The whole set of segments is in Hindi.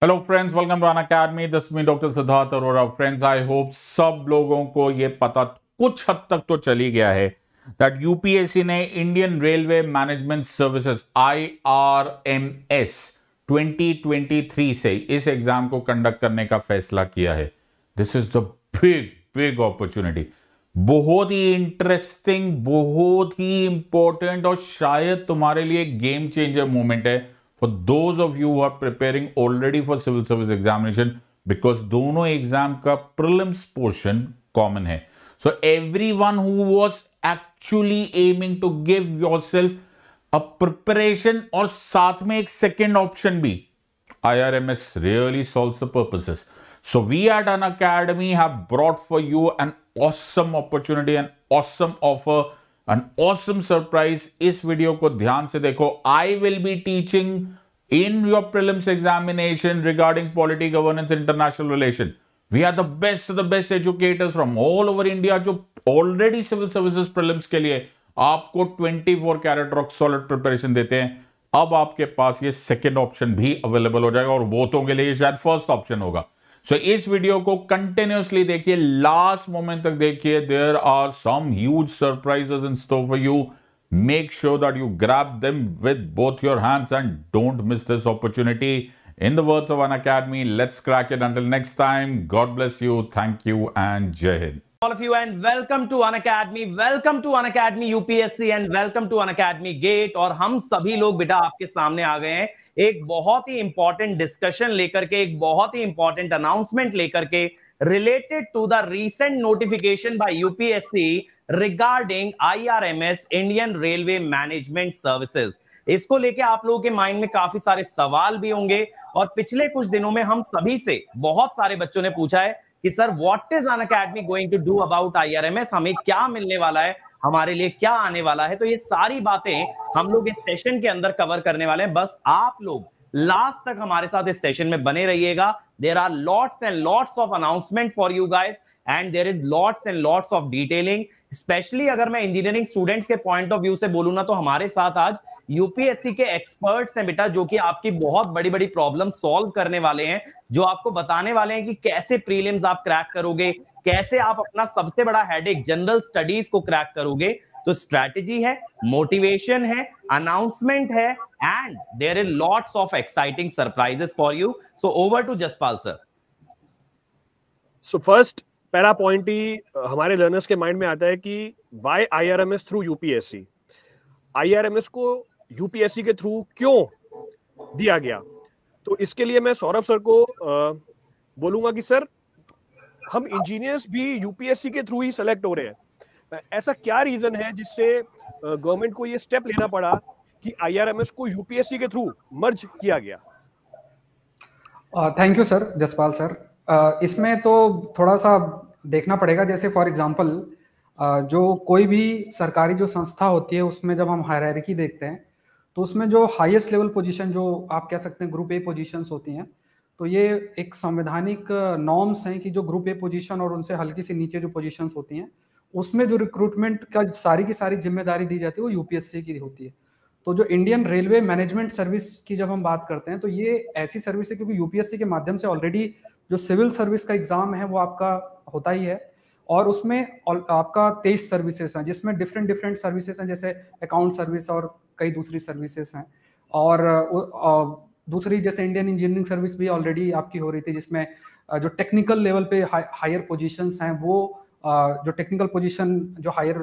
Hello friends, welcome to Unacademy. This is me doctor Siddharth Arora. Friends, I hope सब लोगों को ये पता कुछ हद तक तो चली गया है दैट यूपीएससी ने Indian railway management services IRMS 2023 से इस एग्जाम को कंडक्ट करने का फैसला किया है। This is the big big opportunity. बहुत ही इंटरेस्टिंग, बहुत ही इंपॉर्टेंट और शायद तुम्हारे लिए गेम चेंजर मोमेंट है for those of you who are preparing already for civil service examination, because दोनों एग्जाम का prelims portion common है. So everyone who was actually aiming to give yourself a preparation और साथ में एक second option भी, IRMS really solves the purposes. So we at An Academy have brought for you an awesome opportunity, an awesome offer, an awesome surprise. इस वीडियो को ध्यान से देखो. I will be teaching in your prelims examination regarding polity, governance, international relation. We are the best educators from all over India जो already civil services prelims के लिए आपको 24 कैरेट रॉक सॉलिड प्रिपरेशन देते हैं. अब आपके पास ये सेकेंड ऑप्शन भी अवेलेबल हो जाएगा और बहुतों के लिए शायद फर्स्ट ऑप्शन होगा. सो इस वीडियो को कंटिन्यूअसली देखिए, लास्ट मोमेंट तक देखिए. There are some huge surprises in store for you. Make sure that you grab them with both your hands and don't miss this opportunity. In the words of An Academy, let's crack it. Until next time, God bless you, thank you, and Jai Hind. All of you and welcome to An Academy. Welcome to An Academy UPSC and welcome to An Academy Gate. और हम सभी लोग बेटा आपके सामने आ गए हैं एक बहुत ही इंपॉर्टेंट डिस्कशन लेकर के, एक बहुत ही इंपॉर्टेंट अनाउंसमेंट लेकर के related to the recent notification by UPSC regarding IRMS Indian Railway Management Services. इसको लेके आप लोगों के माइंड में काफी सारे सवाल भी होंगे और पिछले कुछ दिनों में हम सभी से बहुत सारे बच्चों ने पूछा है कि sir what is Unacademy going to do about IRMS, हमें क्या मिलने वाला है, हमारे लिए क्या आने वाला है. तो ये सारी बातें हम लोग इस सेशन के अंदर कवर करने वाले हैं. बस आप लोग लास्ट तक हमारे साथ इस सेशन में बने रहिएगा. There are lots and lots of announcement for you guys and there is lots and lots of detailing. Specially अगर मैं इंजीनियरिंग स्टूडेंट्स के पॉइंट ऑफ व्यू से बोलूं ना, तो हमारे साथ आज यूपीएससी के एक्सपर्ट्स हैं बेटा, जो कि आपकी बहुत बड़ी बड़ी प्रॉब्लम सॉल्व करने वाले हैं, जो आपको बताने वाले हैं कि कैसे प्रीलिम्स आप क्रैक करोगे, कैसे आप अपना सबसे बड़ा हेडेक जनरल स्टडीज को क्रैक करोगे. तो स्ट्रैटेजी है, मोटिवेशन है, अनाउंसमेंट है and there is lots of exciting surprises for you. So over to Jaspal sir. So first पहला पॉइंट ही हमारे लर्नर्स के माइंड में आता है कि why IRMS through UPSC. IRMS को यूपीएससी के थ्रू क्यों दिया गया? तो इसके लिए मैं सौरभ सर को बोलूंगा कि सर, हम इंजीनियर्स भी यूपीएससी के थ्रू ही सेलेक्ट हो रहे हैं. ऐसा क्या रीजन है जिससे गवर्नमेंट को ये स्टेप लेना पड़ा कि IRMS को यूपीएससी के थ्रू मर्ज किया गया? Thank you sir, Jaspal sir. इसमें तो थोड़ा सा देखना पड़ेगा. जैसे फॉर एग्जांपल जो कोई भी सरकारी जो संस्था होती है, उसमें जब हम हायरार्की देखते हैं तो उसमें जो हाईएस्ट लेवल पोजीशन, जो आप कह सकते हैं ग्रुप ए पोजीशंस होती हैं, तो ये एक संवैधानिक नॉर्म्स हैं कि जो ग्रुप ए पोजीशन और उनसे हल्की सी नीचे जो पोजीशंस होती हैं, उसमें जो रिक्रूटमेंट का सारी की सारी जिम्मेदारी दी जाती है वो यूपीएससी की होती है. तो जो इंडियन रेलवे मैनेजमेंट सर्विस की जब हम बात करते हैं, तो ये ऐसी सर्विस है क्योंकि यूपीएससी के माध्यम से ऑलरेडी जो सिविल सर्विस का एग्जाम है वो आपका होता ही है, और उसमें आपका 23 सर्विसेज हैं, जिसमें डिफरेंट सर्विसेज हैं, जैसे अकाउंट सर्विस और कई दूसरी सर्विसेज हैं. और दूसरी जैसे इंडियन इंजीनियरिंग सर्विस भी ऑलरेडी आपकी हो रही थी, जिसमें जो टेक्निकल लेवल पे हायर पोजीशंस हैं, वो जो टेक्निकल पोजीशन जो हायर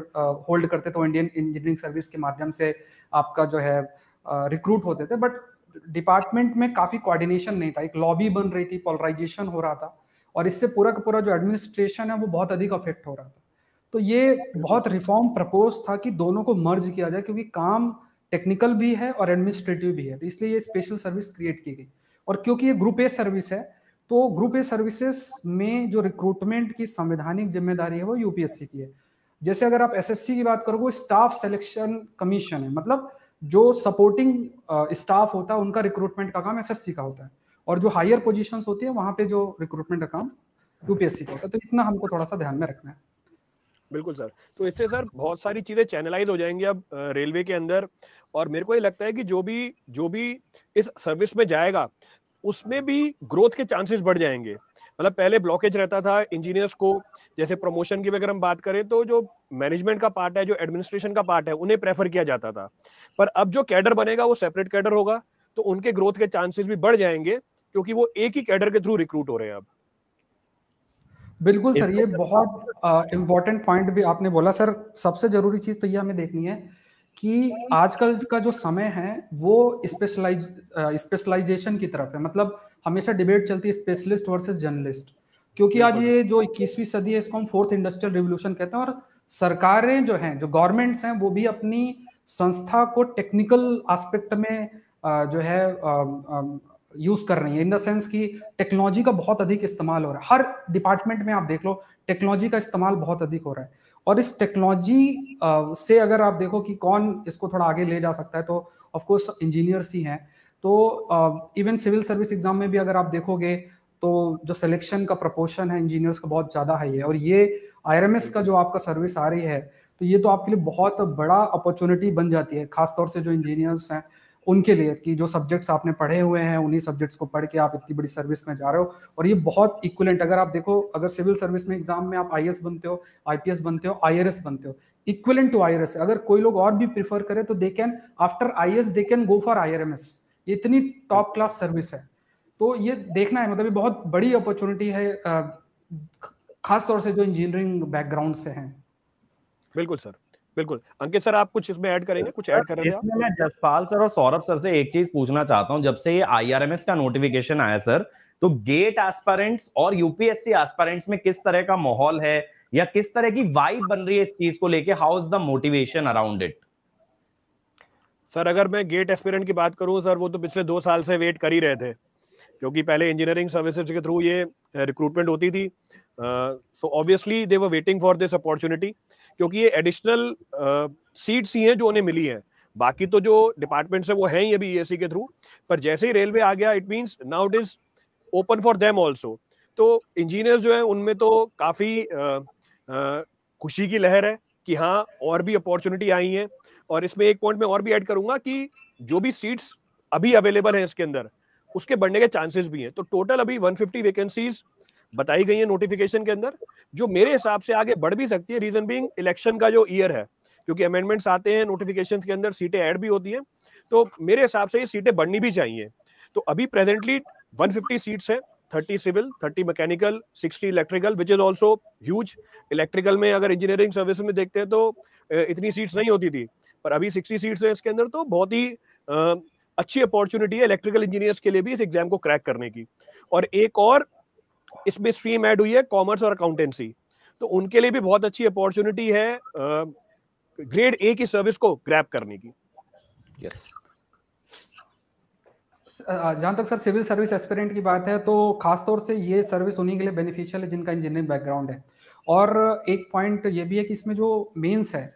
होल्ड करते तो इंडियन इंजीनियरिंग सर्विस के माध्यम से आपका जो है रिक्रूट होते थे. बट डिपार्टमेंट में काफ़ी कोऑर्डिनेशन नहीं था, एक लॉबी बन रही थी, पोलराइजेशन हो रहा था, और इससे पूरा का पूरा जो एडमिनिस्ट्रेशन है वो बहुत अधिक अफेक्ट हो रहा था. तो ये बहुत रिफॉर्म प्रपोज था कि दोनों को मर्ज किया जाए, क्योंकि काम टेक्निकल भी है और एडमिनिस्ट्रेटिव भी है. तो इसलिए ये स्पेशल सर्विस क्रिएट की गई. और क्योंकि ये ग्रुप ए सर्विस है, तो ग्रुप ए सर्विसेज में जो रिक्रूटमेंट की संवैधानिक जिम्मेदारी है वो यूपीएससी की है. जैसे अगर आप एसएससी की बात करोगे, स्टाफ सिलेक्शन कमीशन है, मतलब जो सपोर्टिंग स्टाफ होता है उनका रिक्रूटमेंट का काम एसएससी का होता है, और जो हायर पोजीशंस होती है वहां पे जो रिक्रूटमेंट का काम यूपीएससी का होता है. तो इतना हमको थोड़ा सा ध्यान में रखना है. बिल्कुल सर. तो इससे सर बहुत सारी चीजें चैनलाइज हो जाएंगी अब रेलवे के अंदर, और मेरे को ये लगता है कि जो भी इस सर्विस में जाएगा उसमें भी ग्रोथ के चांसेस बढ़ जाएंगे। मतलब पहले ब्लॉकेज रहता था इंजीनियर्स को, जैसे प्रमोशन की अगर हम बात करें तो जो मैनेजमेंट का पार्ट है, जो एडमिनिस्ट्रेशन का पार्ट है, उन्हें प्रेफर किया जाता था। पर अब जो कैडर बनेगा वो सेपरेट कैडर होगा, तो उनके ग्रोथ के चांसेस भी बढ़ जाएंगे, क्योंकि वो एक ही कैडर के थ्रू रिक्रूट हो रहे हैं अब। बिल्कुल सर, ये बहुत इम्पोर्टेंट पॉइंट भी आपने बोला सर। सबसे जरूरी चीज तो ये हमें देखनी है कि आजकल का जो समय है वो स्पेशलाइजेशन की तरफ है। मतलब हमेशा डिबेट चलती है स्पेशलिस्ट वर्सेस जर्नलिस्ट, क्योंकि आज ये जो 21वीं सदी है इसको हम फोर्थ इंडस्ट्रियल रिवोल्यूशन कहते हैं, और सरकारें जो हैं, जो गवर्नमेंट्स हैं, वो भी अपनी संस्था को टेक्निकल एस्पेक्ट में जो है यूज कर रही है, इन द सेंस कि टेक्नोलॉजी का बहुत अधिक इस्तेमाल हो रहा है। हर डिपार्टमेंट में आप देख लो टेक्नोलॉजी का इस्तेमाल बहुत अधिक हो रहा है। और इस टेक्नोलॉजी से अगर आप देखो कि कौन इसको थोड़ा आगे ले जा सकता है, तो ऑफ कोर्स इंजीनियर्स ही हैं। तो इवन सिविल सर्विस एग्जाम में भी अगर आप देखोगे तो जो सिलेक्शन का प्रपोर्शन है इंजीनियर्स का बहुत ज्यादा हाई है। और ये IRMS का जो आपका सर्विस आ रही है, तो ये तो आपके लिए बहुत बड़ा अपॉर्चुनिटी बन जाती है, खासतौर से जो इंजीनियर्स हैं उनके लिए, कि जो सब्जेक्ट्स आपने पढ़े हुए हैं उन्हीं सब्जेक्ट्स को पढ़ के आप इतनी बड़ी सर्विस में जा रहे हो। और ये बहुत इक्विवेलेंट, अगर आप देखो, अगर सिविल सर्विस में एग्जाम में आप IAS बनते हो, IPS बनते हो, IRS बनते हो, इक्विवेलेंट टू IRS। अगर कोई लोग और भी प्रीफर करे तो they can after IAS they can go for IRMS। ये इतनी टॉप क्लास सर्विस है, तो ये देखना है। मतलब ये बहुत बड़ी अपॉर्चुनिटी है, खासतौर से जो इंजीनियरिंग बैकग्राउंड से हैं। बिल्कुल सर, बिल्कुल। अंकित सर, आप कुछ इसमें ऐड करेंगे? कुछ ऐड कर रहे हैं? इसमें मैं जसपाल सर और सौरभ सर से एक चीज पूछना चाहता हूं। जब से ये IRMS का नोटिफिकेशन आया सर, तो गेट एस्पिरेंट्स और UPSC एस्पिरेंट्स में किस तरह का माहौल है, या किस तरह की वाइब बन रही है इस चीज को लेके? How is the motivation around it? Sir, अगर मैं गेट एस्पिरेंट की बात करूं सर, वो तो पिछले 2 साल से वेट कर ही रहे थे, क्योंकि पहले इंजीनियरिंग सर्विसेज के थ्रू ये रिक्रूटमेंट होती थी। So obviously they were waiting for this opportunity, क्योंकि ये एडिशनल सीट्स ही हैं जो उन्हें मिली हैं। बाकी तो जो डिपार्टमेंट्स है वो हैं ही अभी ESE के थ्रू, पर जैसे ही रेलवे आ गया, it means now it is open for them also. तो इंजीनियर्स जो हैं उनमें तो काफी खुशी की लहर है कि हाँ, और भी अपॉर्चुनिटी आई है। और इसमें एक पॉइंट मैं और भी ऐड करूंगा कि जो भी सीट्स अभी अवेलेबल हैं इसके अंदर, उसके बढ़ने के चांसेस भी हैं। तो टोटल अभी 150 वैकेंसीज बताई गई है नोटिफिकेशन के अंदर, जो मेरे हिसाब से आगे बढ़ भी सकती है। रीजन बीइंग इलेक्शन का जो ईयर है, क्योंकि अमेंडमेंट्स आते हैं नोटिफिकेशंस के अंदर, सीटें ऐड भी होती हैं, तो मेरे हिसाब से ये सीटें बढ़नी भी चाहिए। तो अभी प्रेजेंटली 150 सीट्स हैं, 30 civil, 30 mechanical, 60 electrical, which is also huge. Electrical में अगर इंजीनियरिंग सर्विस में देखते हैं तो इतनी सीट्स नहीं होती थी, पर अभी 60 सीट्स हैं इसके अंदर। तो बहुत ही अच्छी अपॉर्चुनिटी है इलेक्ट्रिकल इंजीनियर्स के लिए भी इस एग्जाम को क्रैक करने की। और एक और इसमें स्ट्रीम ऐड हुई है, कॉमर्स और अकाउंटेंसी, तो उनके लिए भी बहुत अच्छी अपॉर्चुनिटी है ग्रेड A की सर्विस को ग्रैब करने की। यस। जहां तक सर सिविल सर्विस एस्पिरेंट की बात है, तो खासतौर से ये सर्विस उन्हीं के लिए बेनिफिशियल है जिनका इंजीनियरिंग बैकग्राउंड है। और एक पॉइंट ये भी है कि इसमें जो मेंस है,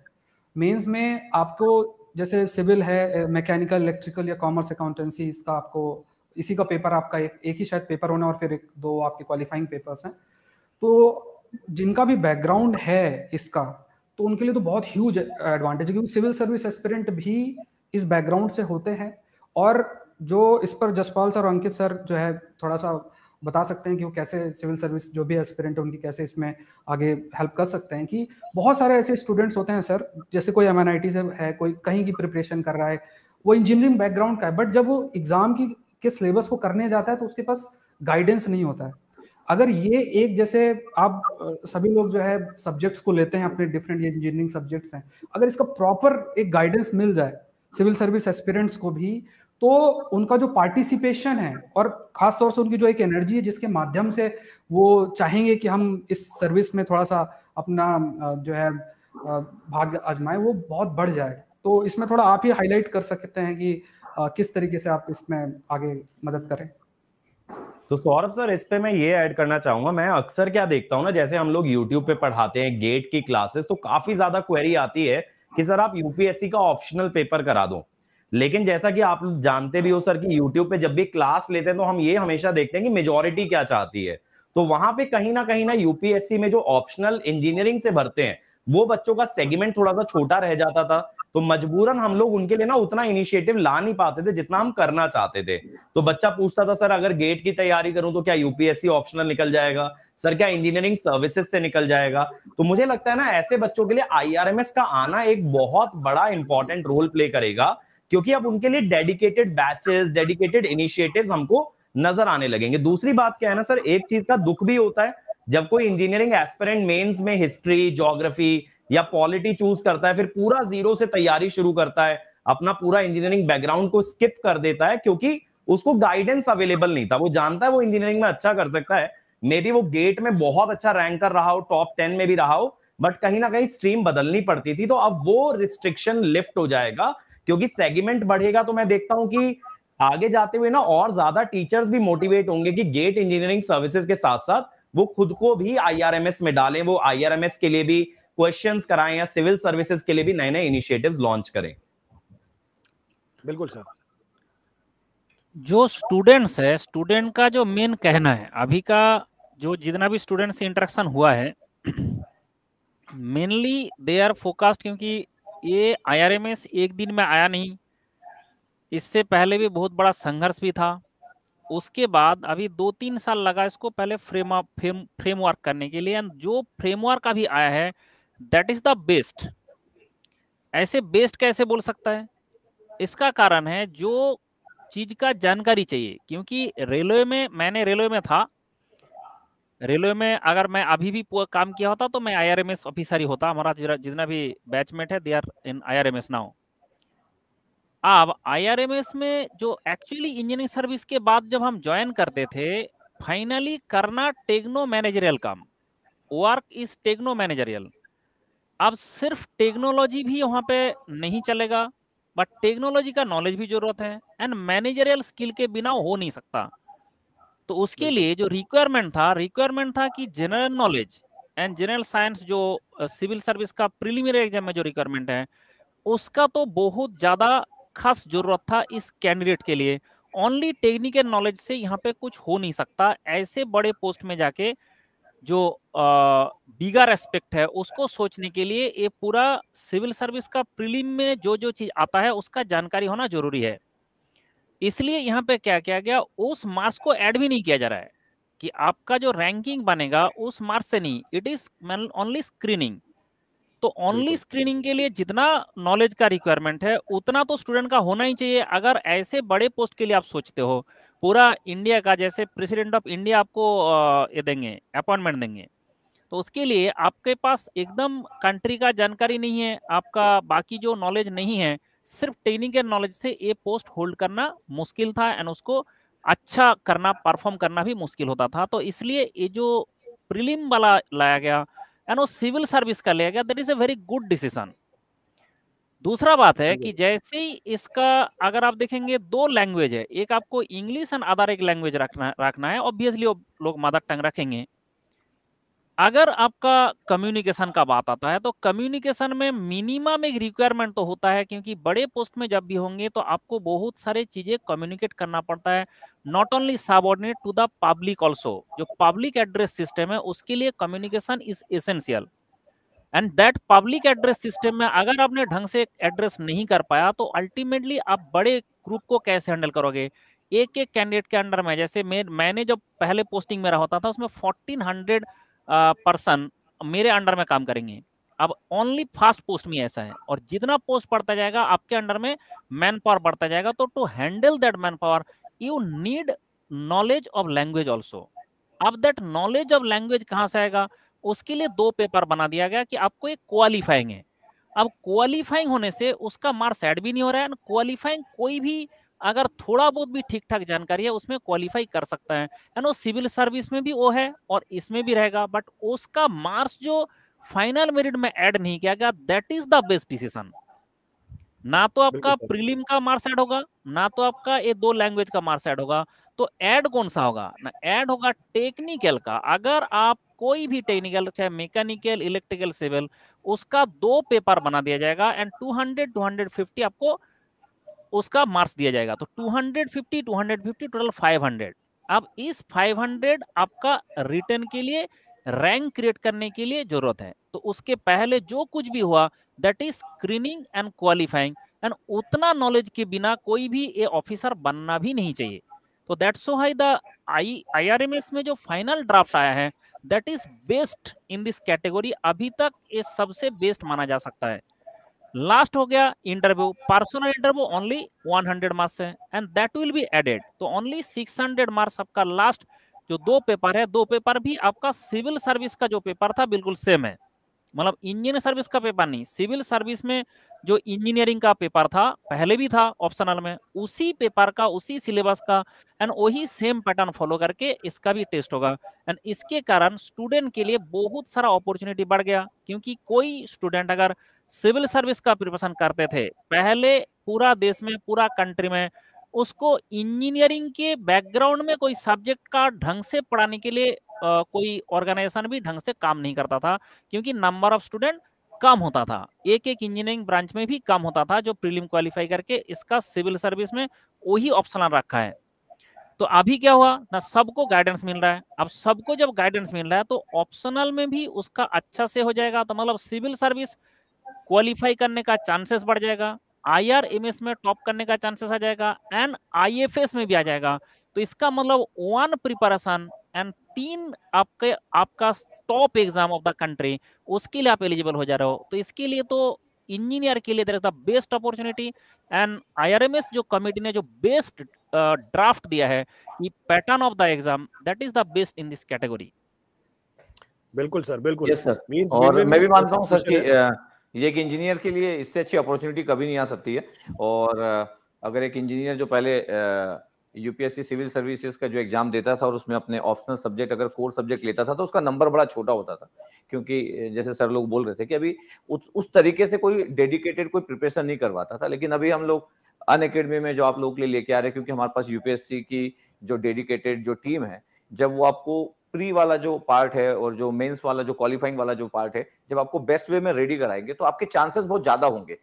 मेंस में आपको जैसे सिविल है, मैकेनिकल, इलेक्ट्रिकल या कॉमर्स, अकाउंटेंसी, इसका आपको इसी का पेपर आपका एक ही शायद पेपर होना, और फिर 1-2 आपके क्वालिफाइंग पेपर्स हैं। तो जिनका भी बैकग्राउंड है इसका, तो उनके लिए तो बहुत ह्यूज एडवांटेज है, क्योंकि सिविल सर्विस एस्पिरेंट भी इस बैकग्राउंड से होते हैं। और जो इस पर जसपाल सर और अंकित सर जो है थोड़ा सा बता सकते हैं कि वो कैसे सिविल सर्विस जो भी एस्पिरेंट है उनकी कैसे इसमें आगे हेल्प कर सकते हैं। कि बहुत सारे ऐसे स्टूडेंट्स होते हैं सर, जैसे कोई MNIT से है, कोई कहीं की प्रिपरेशन कर रहा है, वो इंजीनियरिंग बैकग्राउंड का है, बट जब वो एग्जाम के सिलेबस को करने जाता है तो उसके पास गाइडेंस नहीं होता है। अगर ये एक, जैसे आप सभी लोग जो है सब्जेक्ट्स को लेते हैं अपने डिफरेंट इंजीनियरिंग सब्जेक्ट्स हैं, अगर इसका प्रॉपर एक गाइडेंस मिल जाए सिविल सर्विस एस्पिरेंट्स को भी, तो उनका जो पार्टिसिपेशन है और खासतौर से उनकी जो एक एनर्जी है जिसके माध्यम से वो चाहेंगे कि हम इस सर्विस में थोड़ा सा अपना जो है भाग्य आजमाएं, वो बहुत बढ़ जाए। तो इसमें थोड़ा आप ही हाईलाइट कर सकते हैं कि किस तरीके से आप इसमें आगे मदद करें। तो सौरभ सर, इस पे मैं ये ऐड करना चाहूंगा। मैं अक्सर क्या देखता हूं ना, जैसे हम लोग YouTube पे पढ़ाते हैं गेट की क्लासेस, तो काफी ज्यादा क्वेरी आती है कि सर आप UPSC का ऑप्शनल पेपर करा दो। लेकिन जैसा कि आप जानते भी हो सर कि YouTube पे जब भी क्लास लेते हैं तो हम ये हमेशा देखते हैं कि मेजॉरिटी क्या चाहती है। तो वहां पे कहीं ना UPSC में जो ऑप्शनल इंजीनियरिंग से भरते हैं वो बच्चों का सेगमेंट थोड़ा सा छोटा रह जाता था, तो मजबूरन हम लोग उनके लिए ना उतना इनिशिएटिव ला नहीं पाते थे जितना हम करना चाहते थे। तो बच्चा पूछता था, सर अगर गेट की तैयारी करूं तो क्या यूपीएससी ऑप्शनल निकल जाएगा, सर क्या इंजीनियरिंग सर्विसेज से निकल जाएगा। तो मुझे लगता है ना ऐसे बच्चों के लिए आईआरएमएस का आना एक बहुत बड़ा इंपॉर्टेंट रोल प्ले करेगा, क्योंकि अब उनके लिए डेडिकेटेड बैचेस, डेडिकेटेड इनिशिएटिव्स हमको नजर आने लगेंगे। दूसरी बात क्या है ना सर, एक चीज का दुख भी होता है, जब कोई इंजीनियरिंग एस्पिरेंट मेंस में हिस्ट्री, ज्योग्राफी या पॉलिटी चूज करता है, फिर पूरा जीरो से तैयारी शुरू करता है, अपना पूरा इंजीनियरिंग बैकग्राउंड को स्किप कर देता है क्योंकि उसको गाइडेंस अवेलेबल नहीं था। वो जानता है वो इंजीनियरिंग में अच्छा कर सकता है, मे बी वो गेट में बहुत अच्छा रैंक कर रहा हो, टॉप 10 में भी रहा हो, बट कहीं ना कहीं स्ट्रीम बदलनी पड़ती थी। तो अब वो रिस्ट्रिक्शन लिफ्ट हो जाएगा, क्योंकि सेगमेंट बढ़ेगा। तो मैं देखता हूं कि आगे जाते हुए ना और ज्यादा टीचर्स भी मोटिवेट होंगे कि गेट इंजीनियरिंग सर्विसेज के साथ साथ वो खुद को भी आईआरएमएस में डालें, वो आईआरएमएस के लिए भी क्वेश्चंस कराएं या सिविल सर्विसेज के लिए भी नए नए इनिशिएटिव्स लॉन्च करें। बिल्कुल सर। जो स्टूडेंट्स है, स्टूडेंट का जो मेन कहना है, अभी का जो जितना भी स्टूडेंट से इंटरेक्शन हुआ है, मेनली दे आर फोकस्ड, क्योंकि ये आईआरएमएस एक दिन में आया नहीं, इससे पहले भी बहुत बड़ा संघर्ष भी था। उसके बाद अभी 2-3 साल लगा इसको पहले फ्रेमवर्क करने के लिए, एंड जो फ्रेमवर्क अभी आया है दैट इज द बेस्ट। ऐसे बेस्ट कैसे बोल सकता है? इसका कारण है जो चीज का जानकारी चाहिए, क्योंकि रेलवे में, मैंने रेलवे में था, रेलवे में अगर मैं अभी भी काम किया होता तो मैं आईआरएमएस ऑफिसर ही होता। हमारा जितना भी बैचमेट है they are in IRMS now. अब आईआरएमएस में जो एक्चुअली इंजीनियरिंग सर्विस के बाद जब हम ज्वाइन करते थे, फाइनली करना टेक्नो मैनेजरियल काम, वर्क इज टेक्नो मैनेजरियल। अब सिर्फ टेक्नोलॉजी भी वहां पे नहीं चलेगा, बट टेक्नोलॉजी का नॉलेज भी जरूरत है, एंड मैनेजरियल स्किल के बिना हो नहीं सकता। तो उसके लिए जो रिक्वायरमेंट था कि general knowledge and general science, जो सिविल सर्विस का प्रिलिमिनरी एग्जाम में जो रिक्वायरमेंट है, उसका तो बहुत ज्यादा खास जरूरत था इस कैंडिडेट के लिए। ओनली टेक्निकल नॉलेज से यहाँ पे कुछ हो नहीं सकता। ऐसे बड़े पोस्ट में जाके जो बिगर एस्पेक्ट है उसको सोचने के लिए ये पूरा सिविल सर्विस का प्रीलिम में जो जो चीज आता है उसका जानकारी होना जरूरी है। इसलिए यहाँ पे क्या किया गया, उस मार्क्स को ऐड भी नहीं किया जा रहा है कि आपका जो रैंकिंग बनेगा उस मार्क्स से नहीं, इट इज ओनली स्क्रीनिंग। तो ओनली स्क्रीनिंग के लिए जितना नॉलेज का रिक्वायरमेंट है उतना तो स्टूडेंट का होना ही चाहिए। अगर ऐसे बड़े पोस्ट के लिए आप सोचते हो, पूरा इंडिया का, जैसे प्रेसिडेंट ऑफ इंडिया आपको ये देंगे, अपॉइंटमेंट देंगे, तो उसके लिए आपके पास एकदम कंट्री का जानकारी नहीं है, आपका बाकी जो नॉलेज नहीं है, सिर्फ टेक्निकल नॉलेज से ये पोस्ट होल्ड करना मुश्किल था, एंड उसको अच्छा करना, परफॉर्म करना भी मुश्किल होता था। तो इसलिए ये जो प्रीलिम वाला लाया गया एंड वो सिविल सर्विस का लिया गया, that is a very good decision. दूसरा बात है कि जैसे ही इसका अगर आप देखेंगे 2 लैंग्वेज है, एक आपको इंग्लिश एंड अदर एक लैंग्वेज रखना है, ऑब्वियसली लोग मदर टंग रखेंगे। अगर आपका कम्युनिकेशन का बात आता है तो कम्युनिकेशन में मिनिमम एक रिक्वायरमेंट तो होता है, क्योंकि बड़े पोस्ट में जब भी होंगे तो आपको बहुत सारे चीजें कम्युनिकेट करना पड़ता है, not only subordinate to the public also. जो पब्लिक एड्रेस सिस्टम है उसके लिए communication is essential, and that public address system में अगर आपने ढंग से एड्रेस नहीं कर पाया तो अल्टीमेटली आप बड़े ग्रुप को कैसे हैंडल करोगे। एक एक कैंडिडेट के अंडर में, जैसे मैंने जब पहले पोस्टिंग में रहा होता था उसमें 1400 पर्सन मेरे अंडर में काम करेंगे। अब ओनली फास्ट पोस्ट में ऐसा है, और जितना पोस्ट बढ़ता जाएगा आपके अंडर में मैन पावर बढ़ता जाएगा। तो to handle that man power you need knowledge of language also. अब दैट नॉलेज ऑफ लैंग्वेज कहाँ से आएगा, उसके लिए 2 पेपर बना दिया गया कि आपको एक क्वालिफाइंग है। अब क्वालिफाइंग होने से उसका मार्क्स ऐड भी नहीं हो रहा है, क्वालिफाइंग कोई भी अगर थोड़ा बहुत भी ठीक ठाक जानकारी है उसमें क्वालिफाई कर सकता है, एंड वो सिविल सर्विस में भी वो है और इसमें भी रहेगा, बट उसका मार्क्स जो फाइनल मेरिट में ऐड नहीं किया गया, that is the best decision. ना तो आपका प्रीलिम का मार्क्स ऐड होगा, ना तो आपका ये 2 लैंग्वेज का मार्क्स ऐड होगा, तो ऐड कौन सा होगा ना, ऐड होगा टेक्निकल का। अगर आप कोई भी टेक्निकल, चाहे मैकेनिकल, इलेक्ट्रिकल, सिविल, उसका 2 पेपर बना दिया जाएगा एंड 200-250 आपको उसका मार्क्स दिया जाएगा। तो 250 टोटल 500। अब इस 500 आपका रिटर्न के लिए रैंक क्रिएट करने के लिए जरूरत है। तो उसके पहले जो कुछ भी हुआ that is screening and qualifying, and उतना नॉलेज के बिना कोई भी ये ऑफिसर बनना भी नहीं चाहिए। तो दैट्स व्हाई द IRMS में जो फाइनल ड्राफ्ट आया है that is best in this category, अभी तक ये सबसे बेस्ट माना जा सकता है। लास्ट हो गया interview, personal interview only 100 marks है and that will be added, तो ओनली 600 मार्क्स आपका लास्ट जो 2 पेपर है, 2 पेपर भी आपका सिविल सर्विस का जो पेपर था बिल्कुल सेम है, मतलब इंजीनियर सर्विस का पेपर नहीं, सिविल सर्विस में जो इंजीनियरिंग का पेपर था पहले भी था ऑप्शनल में, उसी पेपर का उसी सिलेबस का एंड वही सेम पैटर्न फॉलो करके इसका भी टेस्ट होगा। एंड इसके कारण स्टूडेंट के लिए बहुत सारा अपॉर्चुनिटी बढ़ गया, क्योंकि कोई स्टूडेंट अगर सिविल सर्विस का प्रिपरेशन करते थे पहले पूरा देश में पूरा कंट्री में, उसको इंजीनियरिंग के बैकग्राउंड में कोई सब्जेक्ट का ढंग से पढ़ाने के लिए कोई ऑर्गेनाइजेशन भी ढंग से काम नहीं करता था, क्योंकि नंबर ऑफ स्टूडेंट कम होता था, एक इंजीनियरिंग ब्रांच में भी कम होता था जो प्रीलिम क्वालिफाई करके इसका सिविल सर्विस में वही ऑप्शनल रखा है। तो अभी क्या हुआ ना, सबको गाइडेंस मिल रहा है, अब सबको जब गाइडेंस मिल रहा है तो ऑप्शनल में भी उसका अच्छा से हो जाएगा, तो मतलब सिविल सर्विस क्वालिफाई करने का चांसेस बढ़ जाएगा, IRMS में टॉप करने का चांसेस आ जाएगा एंड IFS में भी आ जाएगा। तो इसका मतलब 1 प्रिपरेशन एंड 3 आपका top exam of the country, उसके लिए आप एलिजिबल हो जा रहे हो। तो इसके लिए तो इंजीनियर के लिए there is the best opportunity, and IRMS जो कमिटी ने जो बेस्ट ड्राफ्ट दिया है, ये pattern of the exam that is the best in this category. बिल्कुल सर, बिल्कुल। यस सर, मींस और मैं भी मानता हूँ सर कि ये एक इंजीनियर के लिए इससे अच्छी अपॉर्चुनिटी कभी नहीं आ सकती है। और अगर एक इंजीनियर जो पहले यूपीएससी सिविल सर्विसेज का जो एग्जाम देता था और उसमें अपने ऑप्शनल सब्जेक्ट अगर कोर सब्जेक्ट लेता था तो उसका नंबर बड़ा छोटा होता था, क्योंकि जैसे सर लोग बोल रहे थे कि अभी उस तरीके से कोई डेडिकेटेड कोई प्रिपरेशन नहीं करवाता था। लेकिन अभी हम लोग अनअकैडमी में जो आप लोग के लिए लेके आ रहे हैं, क्योंकि हमारे पास यूपीएससी की जो डेडिकेटेड जो टीम है, जब वो आपको प्री वाला जो पार्ट है और जो मेंस वाला जो क्वालिफाइंग वाला जो पार्ट है, जब आपको बेस्ट वे में रेडी कराएंगे तो आपके चांसेस बहुत ज्यादा होंगे।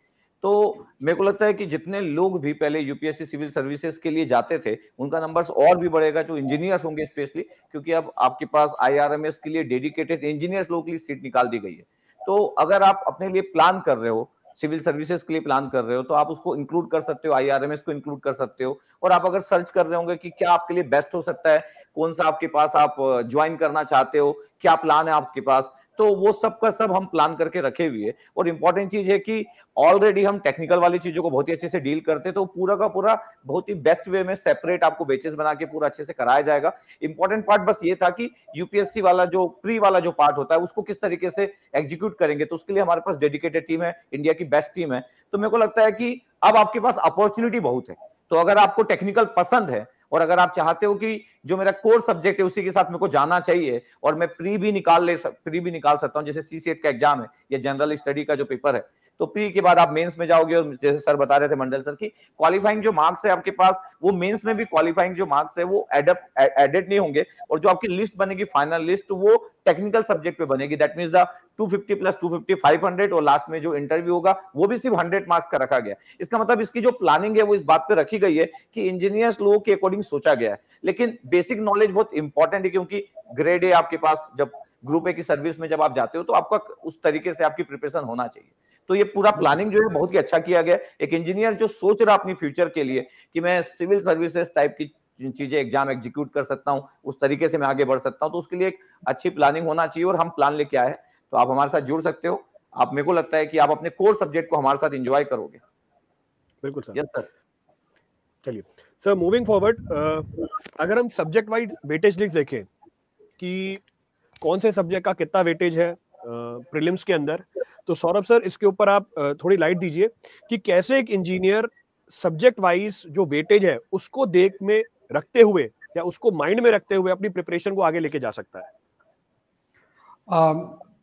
तो मेरे को लगता है कि जितने लोग भी पहले यूपीएससी सिविल सर्विसेज के लिए जाते थे उनका नंबर्स और भी बढ़ेगा, जो इंजीनियर्स होंगे स्पेशली, क्योंकि अब आपके पास IRMS के लिए डेडिकेटेड इंजीनियर्स लोगों के लिए सीट निकाल दी गई है। तो अगर आप अपने लिए प्लान कर रहे हो, सिविल सर्विसेज के लिए प्लान कर रहे हो, तो आप उसको इंक्लूड कर सकते हो, IRMS को इंक्लूड कर सकते हो। और आप अगर सर्च कर रहे होंगे कि क्या आपके लिए बेस्ट हो सकता है, कौन सा आपके पास आप ज्वाइन करना चाहते हो, क्या प्लान है आपके पास, तो वो सब का सब हम प्लान करके रखे हुए हैं। और इंपॉर्टेंट चीज है कि ऑलरेडी हम टेक्निकल वाली चीजों को बहुत ही अच्छे से डील करते हैं, तो पूरा का पूरा बहुत ही बेस्ट वे में सेपरेट आपको बैचेस बना के पूरा अच्छे से कराया जाएगा। इंपॉर्टेंट पार्ट बस ये था कि यूपीएससी वाला जो प्री वाला जो पार्ट होता है उसको किस तरीके से एग्जीक्यूट करेंगे, तो उसके लिए हमारे पास डेडिकेटेड टीम है, इंडिया की बेस्ट टीम है। तो मेरे को लगता है कि अब आपके पास अपॉर्चुनिटी बहुत है। तो अगर आपको टेक्निकल पसंद है और अगर आप चाहते हो कि जो मेरा कोर सब्जेक्ट है उसी के साथ मेरे को जाना चाहिए और मैं प्री भी निकाल सकता हूं, जैसे CCET का एग्जाम है या जनरल स्टडी का जो पेपर है, तो प्री के बाद आप मेंस में जाओगे। और जैसे सर बता रहे थे मंडल सर की, क्वालिफाइंग जो मार्क्स है आपके पास, वो मेंस में भी क्वालिफाइंग जो मार्क्स है वो एडेड नहीं होंगे, और जो आपकी लिस्ट बनेगी फाइनल लिस्ट वो टेक्निकल सब्जेक्ट पे बनेगी। दैट मींस द 250 प्लस 250 500, और लास्ट में जो इंटरव्यू होगा वो भी सिर्फ 100 मार्क्स का रखा गया। इसका मतलब इसकी जो प्लानिंग है वो इस बात पे रखी गई है कि इंजीनियर्स लोगों के अकॉर्डिंग सोचा गया है। लेकिन बेसिक नॉलेज बहुत इंपॉर्टेंट है, क्योंकि ग्रेड ए आपके पास जब ग्रुप ए की सर्विस में जब आप जाते हो तो आपका उस तरीके से आपकी प्रिपरेशन होना चाहिए। तो ये पूरा प्लानिंग जो है बहुत ही अच्छा किया गया। एक इंजीनियर जो सोच रहा अपनी फ्यूचर के लिए कि मैं सिविल सर्विसेज टाइप की चीजें एग्जाम एग्जीक्यूट कर सकता हूं, उस तरीके से मैं आगे बढ़ सकता हूं, तो उसके लिए एक अच्छी प्लानिंग होना चाहिए। और हम प्लान लेके आए, तो आप हमारे साथ जुड़ सकते हो। आप, मेरे को लगता है कि आप अपने कोर सब्जेक्ट को हमारे साथ एंजॉय करोगे। बिल्कुल सर। Yes sir. चलिए सर, मूविंग फॉरवर्ड, अगर हम सब्जेक्ट वाइज वेटेज लिस्ट देखें कि कौन से सब्जेक्ट का कितना वेटेज है प्रीलिम्स के अंदर, तो सौरभ सर इसके ऊपर आप थोड़ी लाइट दीजिए कि कैसे एक इंजीनियर सब्जेक्ट वाइज जो वेटेज है उसको देख में रखते हुए या उसको माइंड में रखते हुए अपनी प्रिपरेशन को आगे लेके जा सकता है।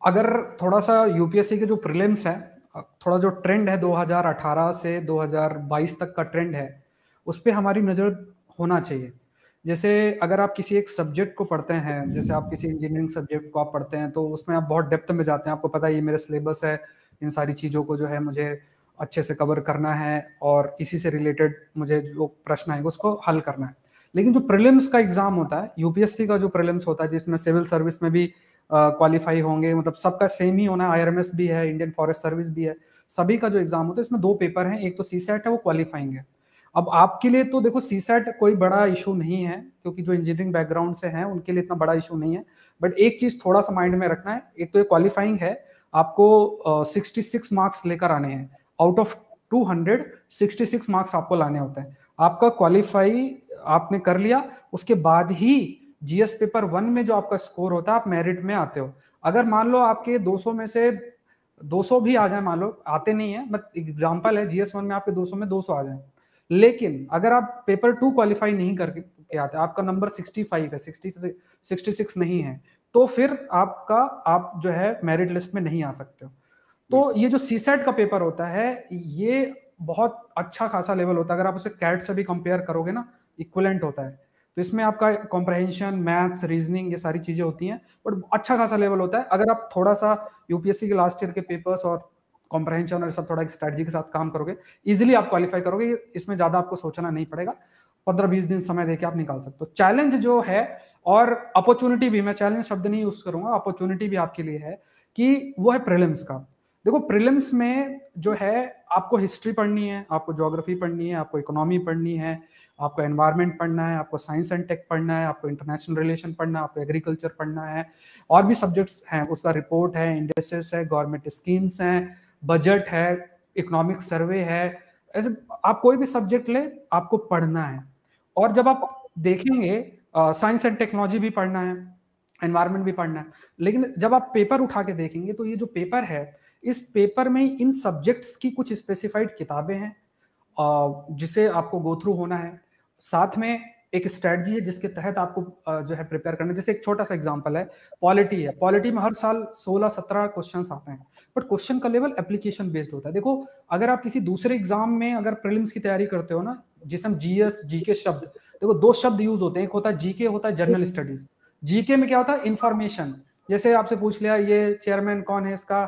अगर थोड़ा सा यूपीएससी के जो प्रीलिम्स है, थोड़ा जो ट्रेंड है 2018 से 2022 तक का ट्रेंड है, उस पर हमारी नज़र होना चाहिए। जैसे अगर आप किसी एक सब्जेक्ट को पढ़ते हैं, जैसे आप किसी इंजीनियरिंग सब्जेक्ट को आप पढ़ते हैं, तो उसमें आप बहुत डेप्थ में जाते हैं, आपको पता है ये मेरा सिलेबस है, इन सारी चीज़ों को जो है मुझे अच्छे से कवर करना है और इसी से रिलेटेड मुझे जो प्रश्न आएंगे उसको हल करना है। लेकिन जो प्रीलिम्स का एग्जाम होता है, यूपीएससी का जो प्रीलिम्स होता है, जिसमें सिविल सर्विस में भी क्वालिफाई होंगे, मतलब सबका सेम ही होना है, आईआरएमएस भी है, इंडियन फॉरेस्ट सर्विस भी है, सभी का जो एग्जाम होता है इसमें 2 पेपर हैं, एक तो सीसैट है वो क्वालिफाइंग है। अब आपके लिए तो देखो सीसैट कोई बड़ा इशू नहीं है, क्योंकि जो इंजीनियरिंग बैकग्राउंड से हैं उनके लिए इतना बड़ा इशू नहीं है, बट एक चीज थोड़ा सा माइंड में रखना है, एक तो ये क्वालिफाइंग है, आपको 66 मार्क्स लेकर आने हैं, आउट ऑफ 200 66 मार्क्स आपको लाने होते हैं। आपका क्वालिफाई आपने कर लिया, उसके बाद ही जीएस पेपर 1 में जो आपका स्कोर होता है आप मेरिट में आते हो। अगर मान लो आपके 200 में से 200 भी आ जाए, मान लो आते नहीं है, बट एग्जांपल है जीएस 1 में आपके 200 में 200 आ जाए, लेकिन अगर आप पेपर 2 क्वालिफाई नहीं करके आते, आपका नंबर 65 है, 66 नहीं है, तो फिर आप जो है मेरिट लिस्ट में नहीं आ सकते हो। तो ये जो सीसेट का पेपर होता है ये बहुत अच्छा खासा लेवल होता है, अगर आप उसे कैट से भी कंपेयर करोगे ना, इक्विवेलेंट होता है। तो इसमें आपका कॉम्प्रहेंशन, मैथ्स, रीजनिंग, ये सारी चीजें होती हैं, बट अच्छा खासा लेवल होता है। अगर आप थोड़ा सा यूपीएससी के लास्ट ईयर के पेपर्स और कॉम्प्रहेंशन और सब थोड़ा एक स्ट्रेटजी के साथ काम करोगे, इजिली आप क्वालिफाई करोगे, इसमें ज्यादा आपको सोचना नहीं पड़ेगा, 15-20 दिन समय देके आप निकाल सकते हो। चैलेंज जो है और अपॉर्चुनिटी भी, मैं चैलेंज शब्द नहीं यूज करूंगा, अपॉर्चुनिटी भी आपके लिए है कि वो है प्रीलिम्स का। देखो प्रीलिम्स में जो है आपको हिस्ट्री पढ़नी है, आपको ज्योग्राफी पढ़नी है, आपको इकोनॉमी पढ़नी है, आपको एनवायरनमेंट पढ़ना है, आपको साइंस एंड टेक पढ़ना है, आपको इंटरनेशनल रिलेशन पढ़ना है, आपको एग्रीकल्चर पढ़ना है, और भी सब्जेक्ट्स हैं, उसका रिपोर्ट है, इंडेक्सेस है, गवर्नमेंट स्कीम्स हैं, बजट है, इकोनॉमिक सर्वे है, ऐसे आप कोई भी सब्जेक्ट ले आपको पढ़ना है। और जब आप देखेंगे साइंस एंड टेक्नोलॉजी भी पढ़ना है, एनवायरनमेंट भी पढ़ना है, लेकिन जब आप पेपर उठा के देखेंगे तो ये जो पेपर है, इस पेपर में इन सब्जेक्ट्स की कुछ स्पेसिफाइड किताबें हैं जिसे आपको गो थ्रू होना है, साथ में एक स्ट्रेटजी है जिसके तहत आपको जो है प्रिपेयर करना है। जैसे एक छोटा सा एग्जांपल है, पॉलिटी है, पॉलिटी में हर साल 16-17 क्वेश्चंस आते हैं, बट क्वेश्चन का लेवल एप्लीकेशन बेस्ड होता है। देखो अगर आप किसी दूसरे एग्जाम में अगर प्रीलिम्स की तैयारी करते हो ना, जिसे हम जीएस जीके शब्द, देखो 2 शब्द यूज होते हैं, एक होता है जीके, होता है जनरल स्टडीज। जीके में क्या होता है, इंफॉर्मेशन, जैसे आपसे पूछ लिया ये चेयरमैन कौन है इसका,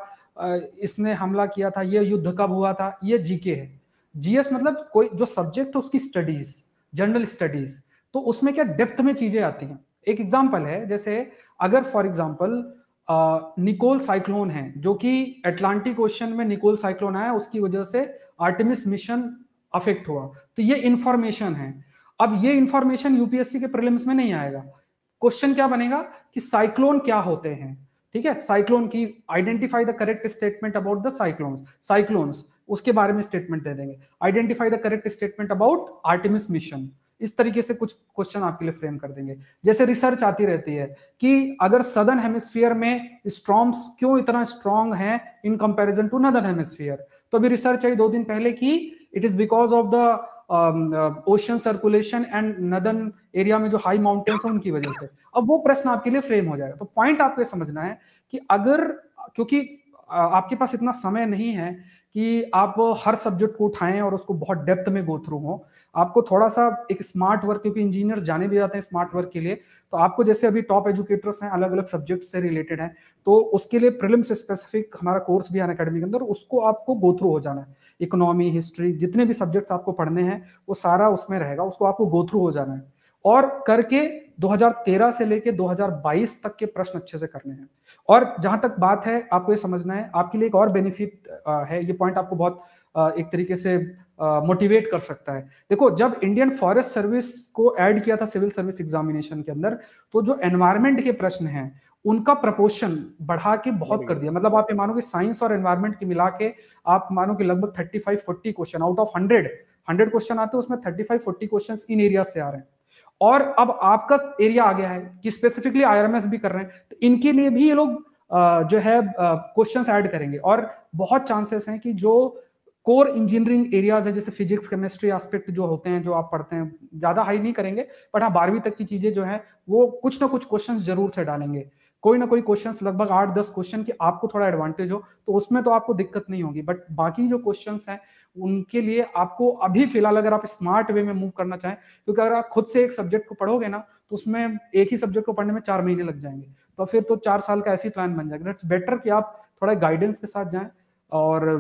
इसने हमला किया था, ये युद्ध कब हुआ था, ये जीके है। जीएस मतलब कोई जो सब्जेक्ट है उसकी स्टडीज, जनरल स्टडीज, तो उसमें क्या डेप्थ में चीजें आती हैं। एक एग्जांपल है, जैसे अगर फॉर एग्जांपल निकोल साइक्लोन है, जो कि अटलांटिक ओशन में निकोल साइक्लोन आया, उसकी वजह से आर्टेमिस मिशन अफेक्ट हुआ, तो ये इंफॉर्मेशन है। अब ये इंफॉर्मेशन यूपीएससी के प्रीलिम्स में नहीं आएगा। क्वेश्चन क्या बनेगा कि साइक्लोन क्या होते हैं, ठीक है, साइक्लोन की identify the correct statement about the cyclones, उसके बारे में स्टेटमेंट दे देंगे। Identify the correct statement about Artemis mission, इस तरीके से कुछ क्वेश्चन आपके लिए फ्रेम कर देंगे। जैसे रिसर्च आती रहती है कि अगर सदर्न हेमिस्फीयर में स्टॉर्म्स क्यों इतना स्ट्रॉन्ग है in comparison to northern hemisphere, तो अभी रिसर्च आई 2 दिन पहले की it is because of the ocean circulation and northern area में जो हाई माउंटेन्स है उनकी वजह से। अब वो प्रश्न आपके लिए फ्रेम हो जाएगा। तो पॉइंट आपको समझना है कि अगर, क्योंकि आपके पास इतना समय नहीं है कि आप हर सब्जेक्ट को उठाएं और उसको बहुत डेप्थ में गो थ्रू हो, आपको थोड़ा सा एक स्मार्ट वर्क, क्योंकि इंजीनियर्स जाने भी जाते हैं स्मार्ट वर्क के लिए, तो आपको जैसे अभी टॉप एजुकेटर्स हैं, अलग अलग सब्जेक्ट से रिलेटेड हैं, तो उसके लिए प्रीलिम्स स्पेसिफिक हमारा कोर्स भी है अनअकैडमी के अंदर, उसको आपको गो थ्रू हो जाना है। इकोनॉमी, हिस्ट्री, जितने भी सब्जेक्ट्स आपको पढ़ने हैं वो सारा उसमें रहेगा, उसको आपको गो थ्रू हो जाना है और करके 2013 से लेके 2022 तक के प्रश्न अच्छे से करने हैं। और जहां तक बात है, आपको ये समझना है, आपके लिए एक और बेनिफिट है, ये पॉइंट आपको बहुत एक तरीके से मोटिवेट कर सकता है। देखो जब इंडियन फॉरेस्ट सर्विस को ऐड किया था सिविल सर्विस एग्जामिनेशन के अंदर, तो जो एनवायरमेंट के प्रश्न हैं उनका प्रपोर्शन बढ़ा के बहुत कर दिया। मतलब आप ये मानो कि साइंस और एनवायरमेंट की मिला के आप मानो कि लगभग 35-40 क्वेश्चन आउट ऑफ 100 क्वेश्चन आते हैं, उसमें 35-40 क्वेश्चन इन एरिया से आ रहे हैं। और अब आपका एरिया आ गया है कि स्पेसिफिकली आईआरएमएस भी कर रहे हैं, तो इनके लिए भी ये लोग जो है क्वेश्चंस ऐड करेंगे। और बहुत चांसेस हैं कि जो कोर इंजीनियरिंग एरियाज है, जैसे फिजिक्स, केमिस्ट्री एस्पेक्ट जो होते हैं, जो आप पढ़ते हैं, ज्यादा हाई नहीं करेंगे, बट हाँ 12वीं तक की चीजें जो है वो कुछ ना कुछ क्वेश्चंस जरूर से डालेंगे। कोई ना कोई क्वेश्चंस, लगभग 8-10 क्वेश्चन की आपको थोड़ा एडवांटेज हो तो उसमें तो आपको दिक्कत नहीं होगी, बट बाकी जो क्वेश्चंस हैं उनके लिए आपको अभी फिलहाल अगर आप स्मार्ट वे में मूव करना चाहें, क्योंकि अगर आप खुद से एक सब्जेक्ट को पढ़ोगे ना तो उसमें एक ही सब्जेक्ट को पढ़ने में 4 महीने लग जाएंगे, तो फिर तो 4 साल का ऐसी प्लान बन जाएगा। इट्स बेटर कि आप थोड़ा गाइडेंस के साथ जाएं और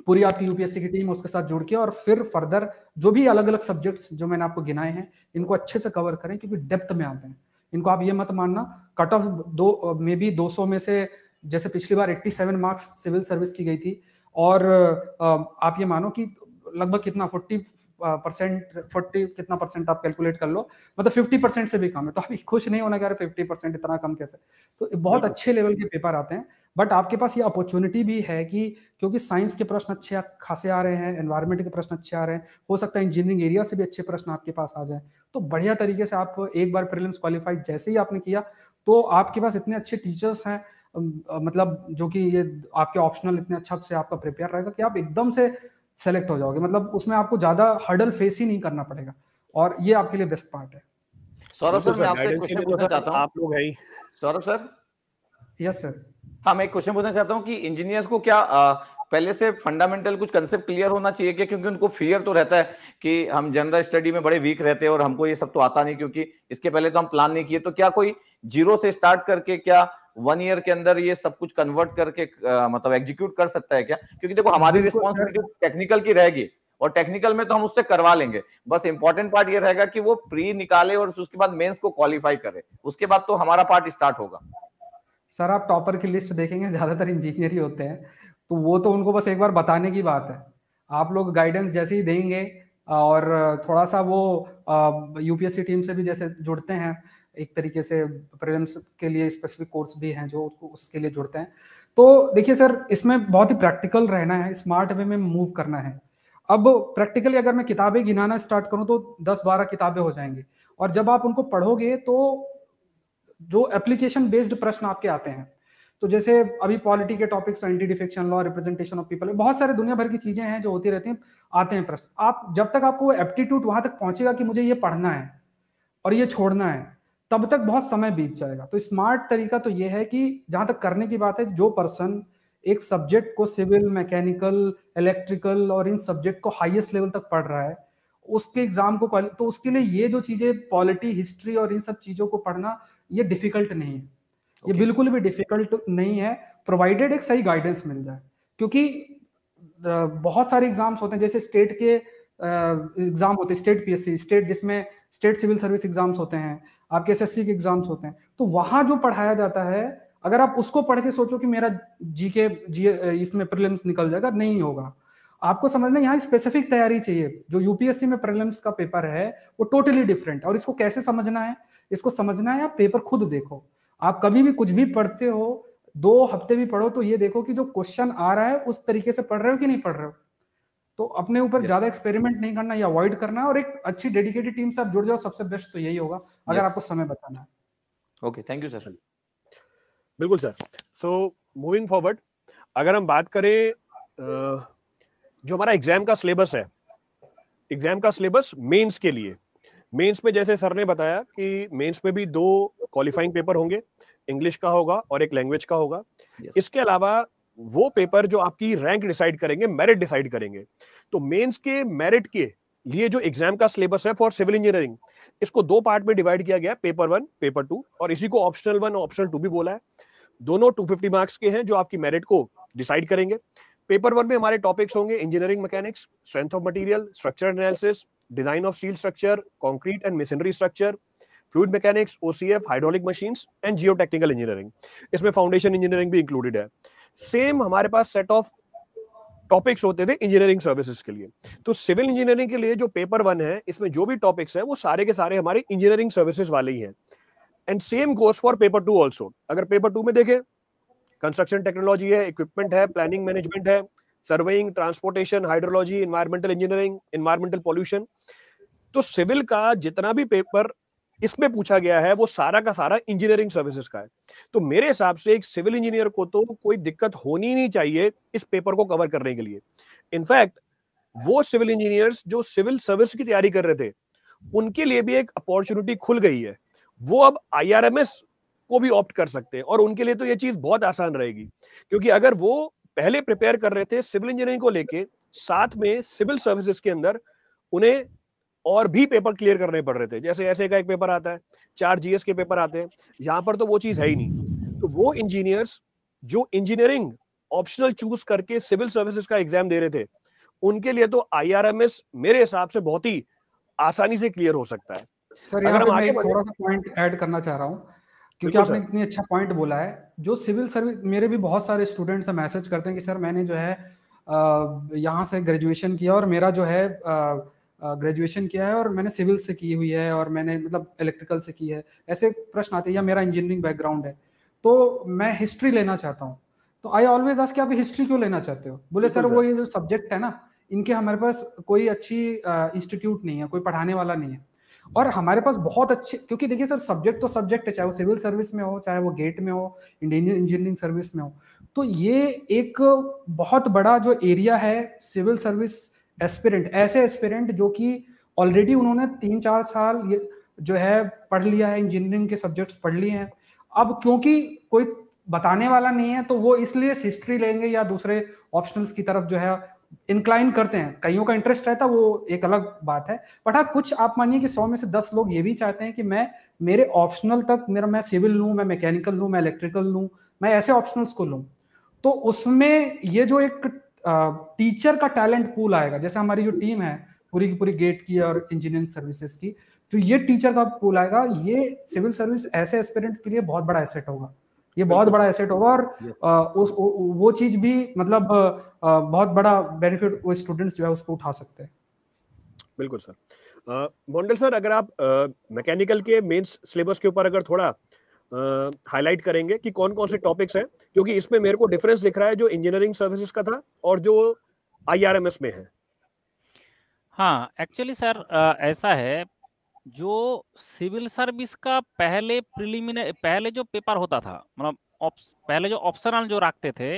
पूरी आपकी यूपीएससी की टीम उसके साथ जुड़ के, और फिर फर्दर जो भी अलग अलग सब्जेक्ट्स जो मैंने आपको गिनाए हैं इनको अच्छे से कवर करें, क्योंकि डेप्थ में आते हैं। इनको आप ये मत मानना। कट ऑफ दो मे बी 200 में से जैसे पिछली बार 87 मार्क्स सिविल सर्विस की गई थी, और आप ये मानो कि लगभग कितना 40 कितना परसेंट आप कैलकुलेट कर लो, मतलब 50% से भी कम है। तो आप खुश नहीं होना कि यार 50% इतना कम कैसे। तो बहुत अच्छे लेवल के पेपर आते हैं, बट आपके पास ये अपॉर्चुनिटी भी है कि क्योंकि साइंस के प्रश्न अच्छे खासे आ रहे हैं, एनवायरमेंट के प्रश्न अच्छे आ रहे हैं, हो सकता है इंजीनियरिंग एरिया से भी अच्छे प्रश्न आपके पास आ जाए। तो बढ़िया तरीके से आप एक बार प्रीलिम्स क्वालिफाई जैसे ही आपने किया, तो आपके पास इतने अच्छे टीचर्स हैं, मतलब जो कि ये आपके ऑप्शनल इतने अच्छा से आपका प्रिपेयर रहेगा कि आप एकदम से सेलेक्ट हो जाओगे। मतलब उसमें आपको ज्यादा हर्डल फेस ही नहीं करना पड़ेगा, और ये आपके लिए बेस्ट पार्ट है। सौरभ सर, मैं आपसे एक क्वेश्चन पूछना चाहता हूं। आप लोग हैं ही। सौरभ सर। Yes sir. हाँ, मैं एक क्वेश्चन पूछना चाहता हूँ कि इंजीनियर्स को क्या पहले से फंडामेंटल कुछ कंसेप्ट क्लियर होना चाहिए क्या? क्योंकि उनको फियर तो रहता है कि हम जनरल स्टडी में बड़े वीक रहते हैं और हमको ये सब तो आता नहीं, क्योंकि इसके पहले तो हम प्लान नहीं किए। तो क्या कोई जीरो से स्टार्ट करके क्या 1 ईयर के अंदर ये सब कुछ कन्वर्ट करके मतलब एग्जीक्यूट कर सकता है क्या? क्योंकि देखो हमारी रिस्पॉन्सिबिलिटी टेक्निकल की रहेगी, और टेक्निकल में तो हम उससे करवा लेंगे, बस इंपॉर्टेंट पार्ट ये रहेगा कि वो प्री निकाले और उसके बाद मेंस को क्वालिफाई करे, उसके बाद तो हमारा पार्ट स्टार्ट होगा। सर आप टॉपर की लिस्ट देखेंगे, ज्यादातर इंजीनियर ही होते हैं, तो वो तो उनको बस एक बार बताने की बात है। आप लोग गाइडेंस जैसे ही देंगे, और थोड़ा सा वो यूपीएससी टीम से भी जैसे जुड़ते हैं, एक तरीके से प्रीलिम्स के लिए स्पेसिफिक कोर्स भी हैं जो उसके लिए जुड़ते हैं। तो देखिए सर, इसमें बहुत ही प्रैक्टिकल रहना है, स्मार्ट वे में मूव करना है। अब प्रैक्टिकली अगर मैं किताबें गिनाना स्टार्ट करूं तो 10-12 किताबें हो जाएंगी, और जब आप उनको पढ़ोगे तो जो एप्लीकेशन बेस्ड प्रश्न आपके आते हैं, तो जैसे अभी पॉलिटी के topics, anti defection law, representation of people, बहुत सारे दुनिया भर की चीजें हैं जो होती रहती हैं, आते हैं प्रश्न। आप जब तक आपको वो एप्टीट्यूड वहां तक पहुंचेगा कि मुझे ये पढ़ना है और ये छोड़ना है, तब तक बहुत समय बीत जाएगा। तो स्मार्ट तरीका तो ये है कि जहां तक करने की बात है, जो पर्सन एक सब्जेक्ट को सिविल, मैकेनिकल, इलेक्ट्रिकल और इन सब्जेक्ट को हाईएस्ट लेवल तक पढ़ रहा है, उसके एग्जाम को, तो उसके लिए ये जो चीजें पॉलिटी, हिस्ट्री और इन सब चीजों को पढ़ना ये डिफिकल्ट नहीं है। ये बिल्कुल भी डिफिकल्ट नहीं है, प्रोवाइडेड एक सही गाइडेंस मिल जाए। क्योंकि बहुत सारे एग्जाम्स होते हैं, जैसे स्टेट के एग्जाम होते हैं, स्टेट पीएससी, स्टेट जिसमें स्टेट सिविल सर्विस एग्जाम्स होते हैं, आपके एसएससी के एग्जाम्स होते हैं, तो वहां जो पढ़ाया जाता है, अगर आप उसको पढ़ के सोचो कि मेरा जीके इसमें प्रीलिम्स निकल जाएगा, नहीं होगा। आपको समझना यहाँ स्पेसिफिक तैयारी चाहिए। जो यूपीएससी में प्रीलिम्स का पेपर है वो टोटली डिफरेंट है, और इसको कैसे समझना है, इसको समझना है आप पेपर खुद देखो। आप कभी भी कुछ भी पढ़ते हो, 2 हफ्ते भी पढ़ो, तो ये देखो कि जो क्वेश्चन आ रहा है उस तरीके से पढ़ रहे हो कि नहीं पढ़ रहे हो। तो अपने ऊपर ज्यादा एक्सपेरिमेंट नहीं करना, या अवॉइड करना है, और एक अच्छी डेडिकेटेड टीम से आप जुड़ जाओ, सबसे बेस्ट तो यही होगा अगर आपको समय बचाना है। Okay, thank you sir. बिल्कुल सर। सो मूविंग फॉरवर्ड, अगर हम बात करें जो हमारा एग्जाम का सिलेबस है, एग्जाम का सिलेबस मेंस के लिए, मेंस में जैसे सर ने बताया कि मेंस में भी 2 क्वालिफाइंग पेपर होंगे, इंग्लिश का होगा और एक लैंग्वेज का होगा। इसके अलावा वो पेपर जो आपकी रैंक डिसाइड करेंगे, मेरिट डिसाइड करेंगे। तो मेंस के मेरिट के लिए जो एग्जाम का सिलेबस है फॉर सिविल इंजीनियरिंग, इसको 2 पार्ट में डिवाइड किया गया, पेपर 1, पेपर 2, और इसी को ऑप्शनल 1 और ऑप्शनल 2 भी बोला है। दोनों 250 मार्क्स के हैं जो आपकी मेरिट को डिसाइड करेंगे। पेपर 1 में हमारे टॉपिक्स होंगे engineering mechanics, strength of material, structure analysis, design of steel structure, concrete and machinery structure, fluid mechanics, OCF, hydraulic machines and geotechnical engineering. इसमें फाउंडेशन इंजीनियरिंग भी इंक्लूडेड है। सेम हमारे पास सेट ऑफ टॉपिक्स होते थे इंजीनियरिंग सर्विसेज के लिए। तो सिविल इंजीनियरिंग के लिए जो पेपर 1 है, इसमें जो भी टॉपिक्स है वो सारे के सारे हमारे इंजीनियरिंग सर्विसेज वाले ही हैं। And same goes for paper 2 also. अगर पेपर 2 में देखें, कंस्ट्रक्शन टेक्नोलॉजी है, इक्विपमेंट है, प्लानिंग मैनेजमेंट है, surveying, transportation, hydrology, environmental engineering, environmental pollution. तो सिविल का जितना भी पेपर इसमें पूछा गया है वो सारा का सारा इंजीनियरिंग सर्विसेज का है। तो मेरे हिसाब से एक सिविल इंजीनियर को तो कोई दिक्कत होनी नहीं चाहिए इस पेपर को कवर करने के लिए। इनफैक्ट वो सिविल इंजीनियर्स जो सिविल सर्विस की तैयारी कर रहे थे, उनके लिए भी एक अपॉर्चुनिटी खुल गई है। वो अब आईआरएमएस को भी ऑप्ट कर सकते हैं, और उनके लिए तो ये चीज बहुत आसान रहेगी, क्योंकि अगर वो पहले प्रिपेयर कर रहे थे सिविल इंजीनियरिंग को लेके, साथ में सिविल सर्विसेज के अंदर उन्हें और भी पेपर क्लियर करने पड़ रहे थे, जैसे ऐसे का एक पेपर आता है, 4 जीएस के पेपर आते हैं, यहाँ पर तो वो चीज है ही नहीं। तो वो इंजीनियर्स जो इंजीनियरिंग ऑप्शनल चूज करके सिविल सर्विसेज का एग्जाम दे रहे थे, उनके लिए तो आईआरएमएस मेरे हिसाब से बहुत ही आसानी से क्लियर हो सकता है। सर यहाँ अगर पे हम मैं आगे एक बढ़े, थोड़ा सा पॉइंट ऐड करना चाह रहा हूँ, क्योंकि बिल्कुल आपने सर। इतनी अच्छा पॉइंट बोला है। जो सिविल सर्विस, मेरे भी बहुत सारे स्टूडेंट्स मैसेज करते हैं कि सर मैंने जो है यहाँ से ग्रेजुएशन किया और मेरा जो है ग्रेजुएशन किया है और मैंने सिविल से की हुई है और मैंने मतलब इलेक्ट्रिकल से की है, ऐसे प्रश्न आते हैं, या मेरा इंजीनियरिंग बैकग्राउंड है, तो मैं हिस्ट्री लेना चाहता हूँ। तो आई ऑलवेज आस्क कि आप हिस्ट्री क्यों लेना चाहते हो? बोले सर बिल्कुल वो सर। ये जो सब्जेक्ट है ना, इनके हमारे पास कोई अच्छी इंस्टीट्यूट नहीं है, कोई पढ़ाने वाला नहीं है। और हमारे पास बहुत अच्छे, क्योंकि देखिए सर सब्जेक्ट तो सब्जेक्ट है, चाहे वो सिविल सर्विस में हो, चाहे वो गेट में हो, इंजीनियरिंग सर्विस में हो। तो ये एक बहुत बड़ा जो एरिया है सिविल सर्विस एस्पिरेंट, ऐसे एस्पिरेंट जो कि ऑलरेडी उन्होंने 3-4 साल ये जो है पढ़ लिया है, इंजीनियरिंग के सब्जेक्ट्स पढ़ लिए हैं। अब क्योंकि कोई बताने वाला नहीं है तो वो इसलिए हिस्ट्री लेंगे या दूसरे ऑप्शनल्स की तरफ जो है इंक्लाइन करते हैं। कईयों का इंटरेस्ट रहता है, वो एक अलग बात है। बट हाँ, कुछ आप मानिए कि 100 में से 10 लोग ये भी चाहते हैं कि मैं मेरे ऑप्शनल तक मैं सिविल लूँ, मैं मैकेनिकल लूँ, मैं इलेक्ट्रिकल लूँ, मैं ऐसे ऑप्शनल्स को लूँ। तो उसमें ये जो एक टीचर का टैलेंट पूल आएगा, जैसे हमारी जो टीम है पूरी की पूरी गेट की और इंजीनियरिंग सर्विसेज की, तो ये टीचर का पूल आएगा, ये सिविल सर्विस ऐसे एस्पिरेंट के लिए बहुत बड़ा एसेट होगा। ये बहुत बड़ा एसेट होगा। और वो चीज भी मतलब बहुत बड़ा बेनिफिट वो स्टूडेंट्स जो है उसको उठा सकते हैं। बिल्कुल सर। मोंडल सर, अगर आप मैकेनिकल के मेंस सिलेबस के ऊपर अगर थोड़ा हाईलाइट करेंगे कि कौन कौन से टॉपिक्स हैं, क्योंकि इसमें मेरे को डिफरेंस दिख रहा है जो इंजीनियरिंग सर्विसेज का था और जो IRMS में है। हाँ, एक्चुअली सर ऐसा है, जो सिविल सर्विस का पहले जो पेपर होता था, मतलब पहले जो ऑप्शनल जो रखते थे,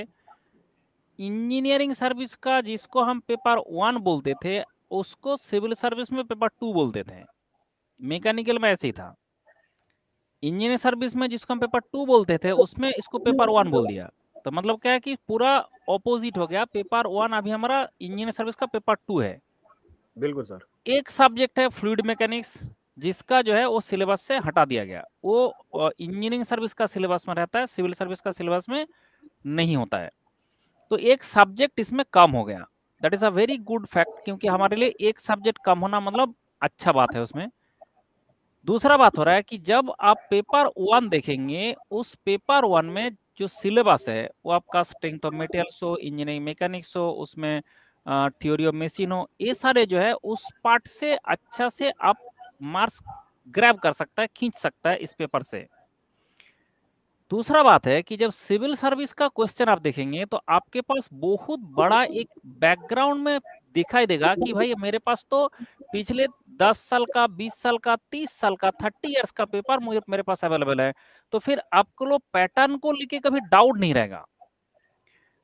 इंजीनियरिंग सर्विस का जिसको हम पेपर 1 बोलते थे उसको सिविल सर्विस में पेपर 2 बोलते थे। मैकेनिकल में ऐसे ही था, इंजीनियरिंग सर्विस में जिसको हम पेपर 2 बोलते थे उसमें इसको पेपर 1 बोल दिया। तो मतलब क्या है कि पूरा ऑपोजिट हो गया, पेपर 1 अभी हमारा इंजीनियरिंग सर्विस का पेपर 2 है। बिल्कुल सर। एक सब्जेक्ट है फ्लूइड मैकेनिक्स, जिसका जो है वो सिलेबस से हटा दिया गया, वो इंजीनियरिंग सर्विस का सिलेबस में रहता है, सिविल सर्विस का सिलेबस में नहीं होता है। तो एक सब्जेक्ट इसमें कम हो गया, that is a very good fact, क्योंकि हमारे लिए एक सब्जेक्ट कम होना मतलब अच्छा बात है उसमें। दूसरा बात हो रहा है कि जब आप पेपर 1 देखेंगे, उस पेपर 1 में जो सिलेबस है वो आपका स्ट्रेंथ ऑफ मटेरियल्स हो, इंजीनियरिंग मैकेनिक्स हो, उसमें थ्योरी ऑफ मशीन हो, ये सारे जो है उस पार्ट से अच्छा से आप मार्क्स ग्रैब कर सकता है, खींच सकता है इस पेपर से। दूसरा बात है कि जब सिविल सर्विस का क्वेश्चन आप देखेंगे तो आपके पास बहुत बड़ा एक बैकग्राउंड में दिखाई देगा कि भाई मेरे पास तो पिछले 10 साल का, 20 साल का, 30 साल का, 30 इयर्स का पेपर मेरे पास अवेलेबल है। तो फिर आपको लो पैटर्न को लेके कभी डाउट नहीं रहेगा।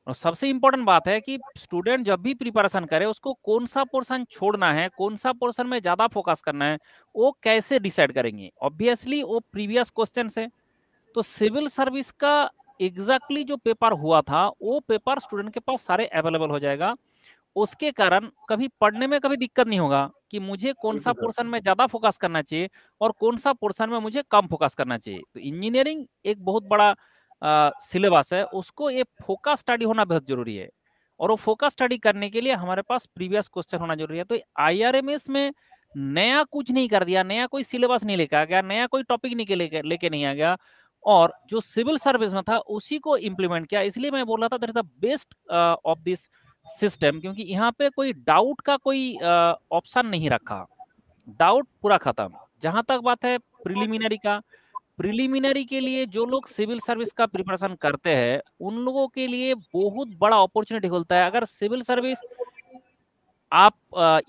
और सबसे इंपॉर्टेंट बात है कि स्टूडेंट जब भी प्रिपरेशन करे उसको कौन सा पोर्शन छोड़ना है, कौन सा पोर्शन में ज्यादा फोकस करना है, वो कैसे डिसाइड करेंगे? ऑब्वियसली वो प्रीवियस क्वेश्चन से। तो सिविल सर्विस का एग्जैक्टली जो पेपर हुआ था वो पेपर स्टूडेंट के पास सारे अवेलेबल हो जाएगा। उसके कारण कभी पढ़ने में कभी दिक्कत नहीं होगा कि मुझे कौन सा पोर्शन में ज्यादा फोकस करना चाहिए और कौन सा पोर्शन में मुझे कम फोकस करना चाहिए। तो इंजीनियरिंग एक बहुत बड़ा सिलेबस है, उसको ये फोकस स्टडी होना बहुत जरूरी है, और वो फोकस स्टडी करने के लिए हमारे पास प्रीवियस क्वेश्चन होना जरूरी है। तो IRMS में नया कुछ नहीं कर दिया, नया कोई सिलेबस नहीं लेके आ गया, नया कोई टॉपिक लेके नहीं आ गया, और जो सिविल सर्विस में था उसी को इंप्लीमेंट किया। इसलिए मैं बोल रहा था that is the best of this system, क्योंकि यहाँ पे कोई डाउट का कोई ऑप्शन नहीं रखा, डाउट पूरा खत्म। जहां तक बात है प्रिलिमिनरी का, प्रिलिमिनरी के लिए जो लोग सिविल सर्विस का प्रिपरेशन करते हैं उन लोगों के लिए बहुत बड़ा अपॉर्चुनिटी खुलता है। अगर सिविल सर्विस आप